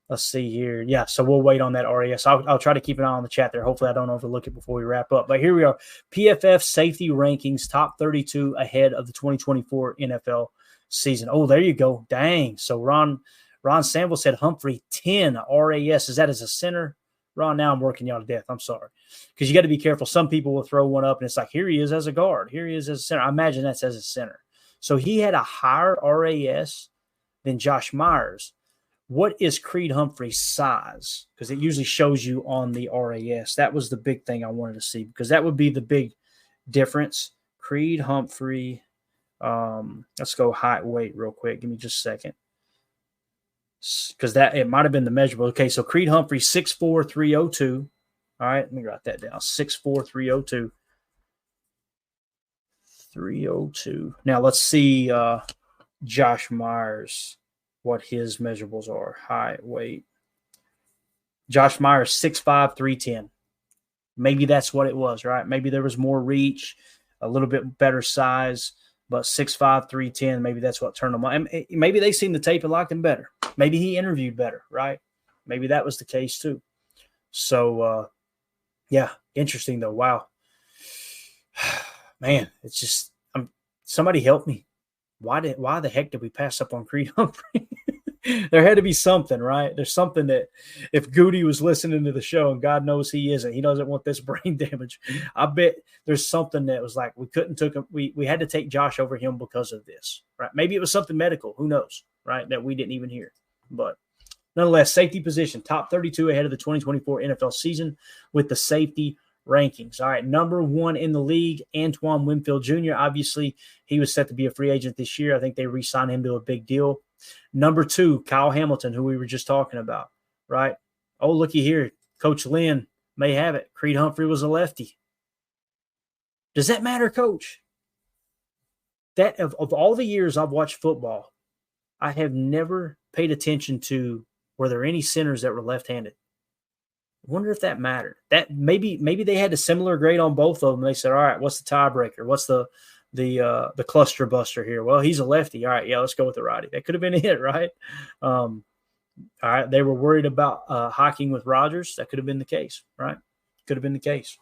C: Let's see here. Yeah, so we'll wait on that RAS. I'll try to keep an eye on the chat there. Hopefully I don't overlook it before we wrap up. But here we are. PFF safety rankings, top 32 ahead of the 2024 NFL season. Oh, there you go. Dang. So Ron Sample said Humphrey 10 RAS. Is that as a center? Ron, now I'm working y'all to death. I'm sorry. Because you got to be careful. Some people will throw one up, and it's like, here he is as a guard. Here he is as a center. I imagine that's as a center. So he had a higher RAS than Josh Myers. What is Creed Humphrey's size? Because it usually shows you on the RAS. That was the big thing I wanted to see because that would be the big difference. Creed Humphrey. Let's go height, weight real quick. Give me just a second. Because it might have been the measurable. Okay, so Creed Humphrey, 6'4", 302. All right, let me write that down. 6'4", 302. 302. Now let's see Josh Myers, what his measurables are. Height, weight. Josh Myers, 6'5", 310. Maybe that's what it was, right? Maybe there was more reach, a little bit better size, but 6'5", 310, maybe that's what turned him on. And maybe they seen the tape and liked him better. Maybe he interviewed better, right? Maybe that was the case too. So, yeah, interesting though. Wow. Man, it's just somebody help me. why the heck did we pass up on Creed Humphrey? There had to be something, right? There's something that if Goody was listening to the show, and God knows he isn't, he doesn't want this brain damage. I bet there's something that was like, we couldn't took him. We had to take Josh over him because of this, right? Maybe it was something medical. Who knows, right? That we didn't even hear. But nonetheless, safety position, top 32 ahead of the 2024 NFL season with the safety rankings. All right, number 1 in the league, Antoine Winfield Jr. Obviously, he was set to be a free agent this year. I think they re-signed him to a big deal. Number 2, Kyle Hamilton, who we were just talking about, right? Oh, looky here. Coach Lynn may have it. Creed Humphrey was a lefty. Does that matter, Coach? That of all the years I've watched football, I have never paid attention to were there any centers that were left-handed. I wonder if that mattered. That maybe they had a similar grade on both of them. They said, all right, what's the tiebreaker? What's the cluster buster here? Well, he's a lefty. All right, yeah, let's go with the righty. That could have been it, right? All right, they were worried about hocking with Rodgers. That could have been the case, right? Could have been the case.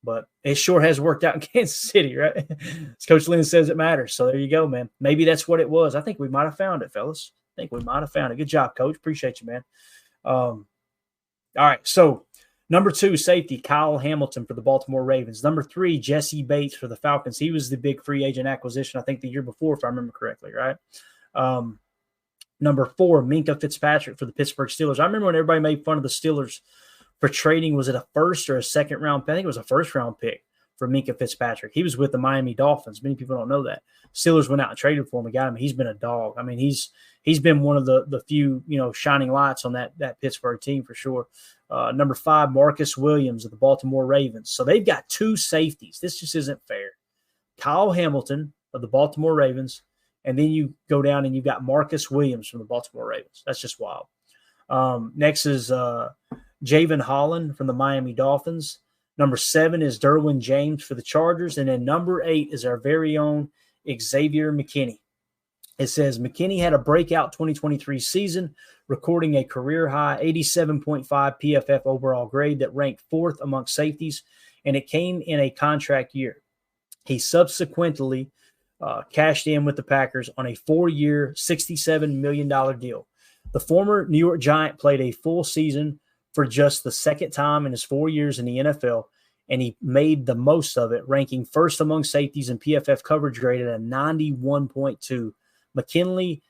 C: But it sure has worked out in Kansas City, right? As Coach Lynn says, it matters. So there you go, man. Maybe that's what it was. I think we might have found it, fellas. I think we might have found it. Good job, Coach. Appreciate you, man. All right, so number 2, safety, Kyle Hamilton for the Baltimore Ravens. Number 3, Jesse Bates for the Falcons. He was the big free agent acquisition, I think, the year before, if I remember correctly, right? Number 4, Minkah Fitzpatrick for the Pittsburgh Steelers. I remember when everybody made fun of the Steelers for trading, was it a first or a second round pick? I think it was a first round pick for Minkah Fitzpatrick. He was with the Miami Dolphins. Many people don't know that. Steelers went out and traded for him and got him. He's been a dog. I mean, he's been one of the few, shining lights on that Pittsburgh team for sure. Number 5, Marcus Williams of the Baltimore Ravens. So they've got 2 safeties. This just isn't fair. Kyle Hamilton of the Baltimore Ravens, and then you go down and you've got Marcus Williams from the Baltimore Ravens. That's just wild. Next is Javen Holland from the Miami Dolphins. Number 7 is Derwin James for the Chargers. And then number 8 is our very own Xavier McKinney. It says McKinney had a breakout 2023 season, recording a career-high 87.5 PFF overall grade that ranked 4th amongst safeties, and it came in a contract year. He subsequently cashed in with the Packers on a 4-year, $67 million deal. The former New York Giant played a full season for just the second time in his 4 years in the NFL, and he made the most of it, ranking 1st among safeties in PFF coverage grade at a 91.2. McKinney,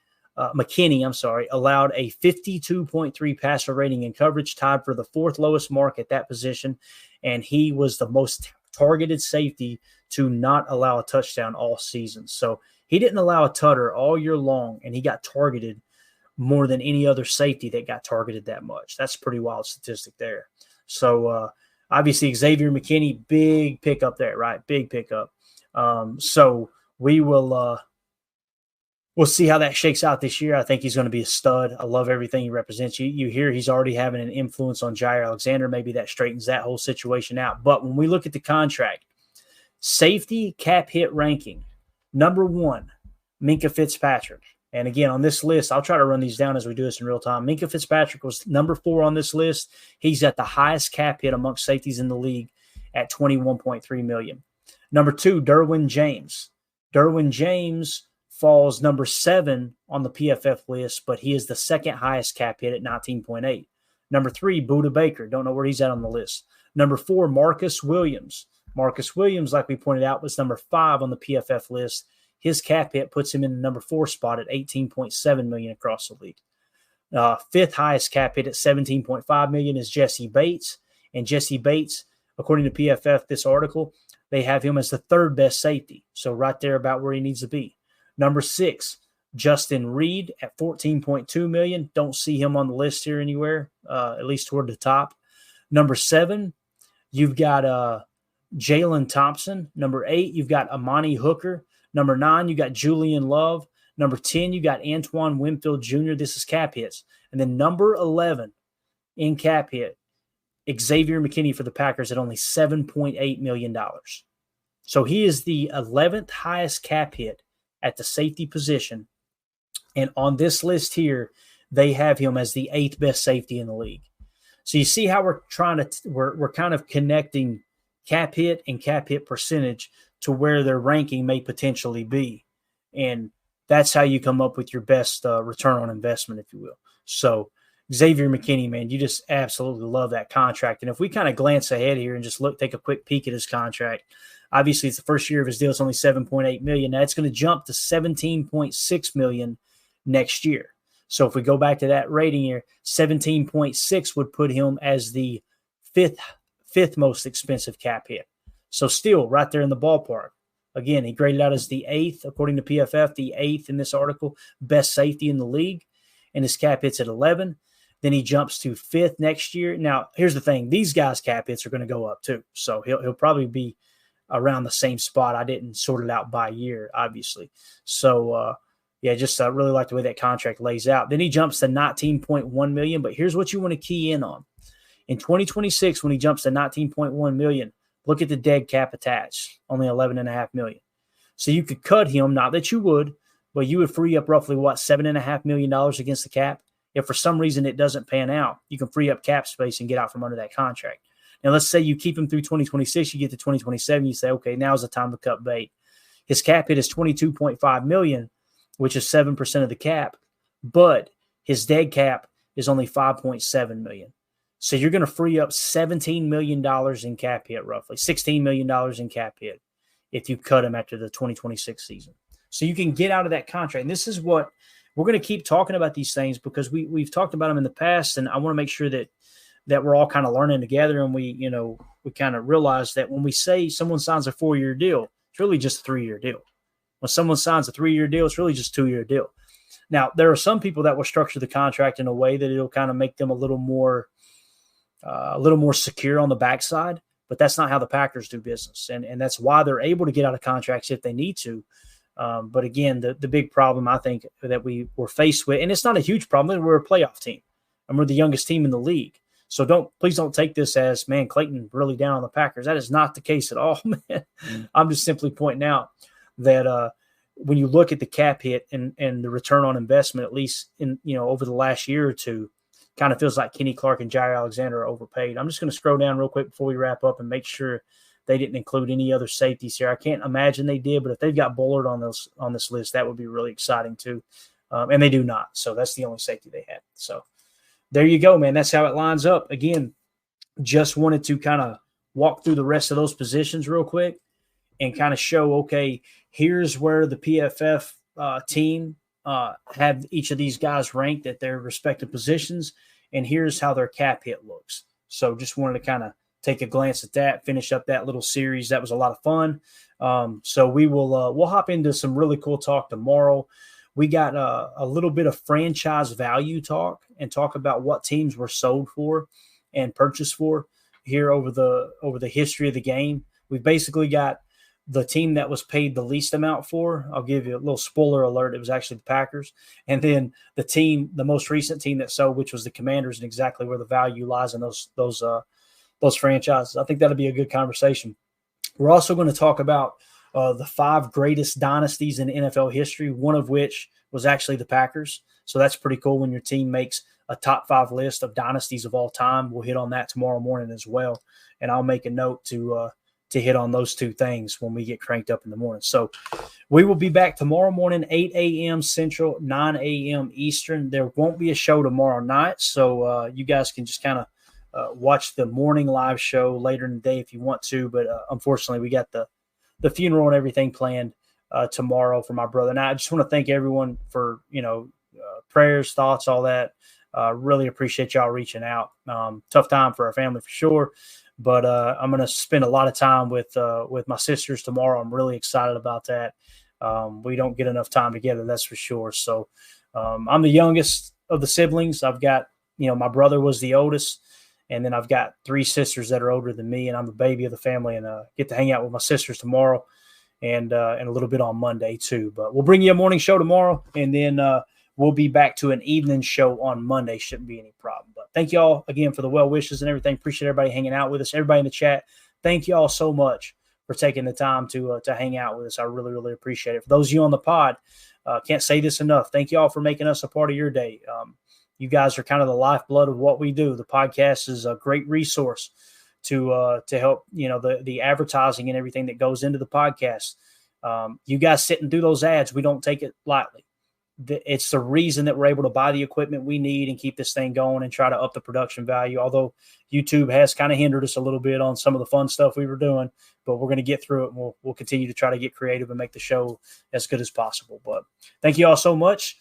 C: allowed a 52.3 passer rating in coverage, tied for the 4th lowest mark at that position, and he was the most targeted safety to not allow a touchdown all season. So he didn't allow a tutter all year long, and he got targeted more than any other safety that got targeted that much. That's a pretty wild statistic there. So obviously Xavier McKinney, big pickup there, right? Big pickup. So we will we'll see how that shakes out this year. I think he's going to be a stud. I love everything he represents. You hear he's already having an influence on Jaire Alexander. Maybe that straightens that whole situation out. But when we look at the contract, safety cap hit ranking, number 1, Minkah Fitzpatrick. And again, on this list, I'll try to run these down as we do this in real time. Minkah Fitzpatrick was number 4 on this list. He's at the highest cap hit amongst safeties in the league at $21.3 million. Number 2, Derwin James. Derwin James falls number 7 on the PFF list, but he is the second highest cap hit at 19.8. Number 3, Budda Baker. Don't know where he's at on the list. Number 4, Marcus Williams. Marcus Williams, like we pointed out, was number 5 on the PFF list. His cap hit puts him in the number 4 spot at $18.7 million across the league. 5th highest cap hit at $17.5 million is Jesse Bates. And Jesse Bates, according to PFF, this article, they have him as the 3rd best safety. So right there about where he needs to be. Number 6, Justin Reed at $14.2 million. Don't see him on the list here anywhere, at least toward the top. Number 7, you've got Jalen Thompson. Number 8, you've got Amani Hooker. Number 9, you got Julian Love. Number 10, you got Antoine Winfield Jr. This is cap hits. And then number 11 in cap hit, Xavier McKinney for the Packers at only $7.8 million. So he is the 11th highest cap hit at the safety position. And on this list here, they have him as the 8th best safety in the league. So you see how we're kind of connecting cap hit and cap hit percentage to where their ranking may potentially be. And That's how you come up with your best return on investment, if you will. So Xavier McKinney, man, you just absolutely love that contract. And if we kind of glance ahead here and just take a quick peek at his contract, obviously it's the first year of his deal. It's only $7.8 million. Now it's going to jump to $17.6 million next year. So if we go back to that rating here, 17.6 would put him as the fifth most expensive cap hit. So still right there in the ballpark. Again, he graded out as the 8th, according to PFF, the 8th in this article, best safety in the league. And his cap hits at 11. Then he jumps to 5th next year. Now, here's the thing. These guys' cap hits are going to go up too. So he'll probably be around the same spot. I didn't sort it out by year, obviously. So, just really like the way that contract lays out. Then he jumps to $19.1 million. But here's what you want to key in on. In 2026, when he jumps to $19.1 million, look at the dead cap attached, only $11.5 million. So you could cut him, not that you would, but you would free up roughly, $7.5 million against the cap. If for some reason it doesn't pan out, you can free up cap space and get out from under that contract. Now, let's say you keep him through 2026, you get to 2027, you say, okay, now's the time to cut bait. His cap hit is $22.5 million, which is 7% of the cap, but his dead cap is only $5.7 million. So you're going to free up $17 million in cap hit, roughly $16 million in cap hit if you cut him after the 2026 season. So you can get out of that contract. And this is what we're going to keep talking about, these things, because we've talked about them in the past, and I want to make sure that we're all kind of learning together, and we kind of realize that when we say someone signs a 4-year deal, it's really just a 3-year deal. When someone signs a 3-year deal, it's really just a 2-year deal. Now, there are some people that will structure the contract in a way that it'll kind of make them a little more secure on the backside, but that's not how the Packers do business. And that's why they're able to get out of contracts if they need to. But again, the big problem I think that we were faced with, and it's not a huge problem, we're a playoff team and we're the youngest team in the league. So please don't take this as, man, Clayton really down on the Packers. That is not the case at all, man. Mm-hmm. I'm just simply pointing out that when you look at the cap hit and the return on investment, at least in over the last year or two, kind of feels like Kenny Clark and Jaire Alexander are overpaid. I'm just going to scroll down real quick before we wrap up and make sure they didn't include any other safeties here. I can't imagine they did, but if they've got Bullard on this list, that would be really exciting too. And they do not. So that's the only safety they had. So there you go, man. That's how it lines up. Again, just wanted to kind of walk through the rest of those positions real quick and kind of show, okay, here's where the PFF team have each of these guys ranked at their respective positions, and here's how their cap hit looks. So just wanted to kind of take a glance at that, finish up that little series. That was a lot of fun. So we will we'll hop into some really cool talk tomorrow. We got a little bit of franchise value talk and talk about what teams were sold for and purchased for here over the history of the game. We've basically got the team that was paid the least amount for. I'll give you a little spoiler alert. It was actually the Packers. And then the most recent team that sold, which was the Commanders, and exactly where the value lies in those franchises. I think that'll be a good conversation. We're also going to talk about the 5 greatest dynasties in NFL history, one of which was actually the Packers. So that's pretty cool when your team makes a top 5 list of dynasties of all time. We'll hit on that tomorrow morning as well. And I'll make a note to hit on those 2 things when we get cranked up in the morning. So we will be back tomorrow morning, 8 a.m. Central, 9 a.m. Eastern. There won't be a show tomorrow night, so you guys can just kind of watch the morning live show later in the day if you want to. But unfortunately, we got the funeral and everything planned tomorrow for my brother. And I just want to thank everyone for, prayers, thoughts, all that. Really appreciate y'all reaching out. Tough time for our family for sure. But I'm going to spend a lot of time with my sisters tomorrow. I'm really excited about that. We don't get enough time together, that's for sure. So I'm the youngest of the siblings. I've got, my brother was the oldest, and then I've got 3 sisters that are older than me, and I'm the baby of the family, and get to hang out with my sisters tomorrow and a little bit on Monday too. But we'll bring you a morning show tomorrow, and then we'll be back to an evening show on Monday. Shouldn't be any problem. But thank you all again for the well wishes and everything. Appreciate everybody hanging out with us. Everybody in the chat, thank you all so much for taking the time to hang out with us. I really, really appreciate it. For those of you on the pod, can't say this enough. Thank you all for making us a part of your day. You guys are kind of the lifeblood of what we do. The podcast is a great resource to help, the advertising and everything that goes into the podcast. You guys sitting through those ads, we don't take it lightly. It's the reason that we're able to buy the equipment we need and keep this thing going and try to up the production value. Although YouTube has kind of hindered us a little bit on some of the fun stuff we were doing, but we're going to get through it. And we'll continue to try to get creative and make the show as good as possible. But thank you all so much.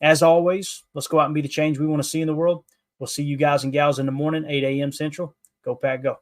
C: As always, let's go out and be the change we want to see in the world. We'll see you guys and gals in the morning, 8 a.m. Central. Go Pack, go.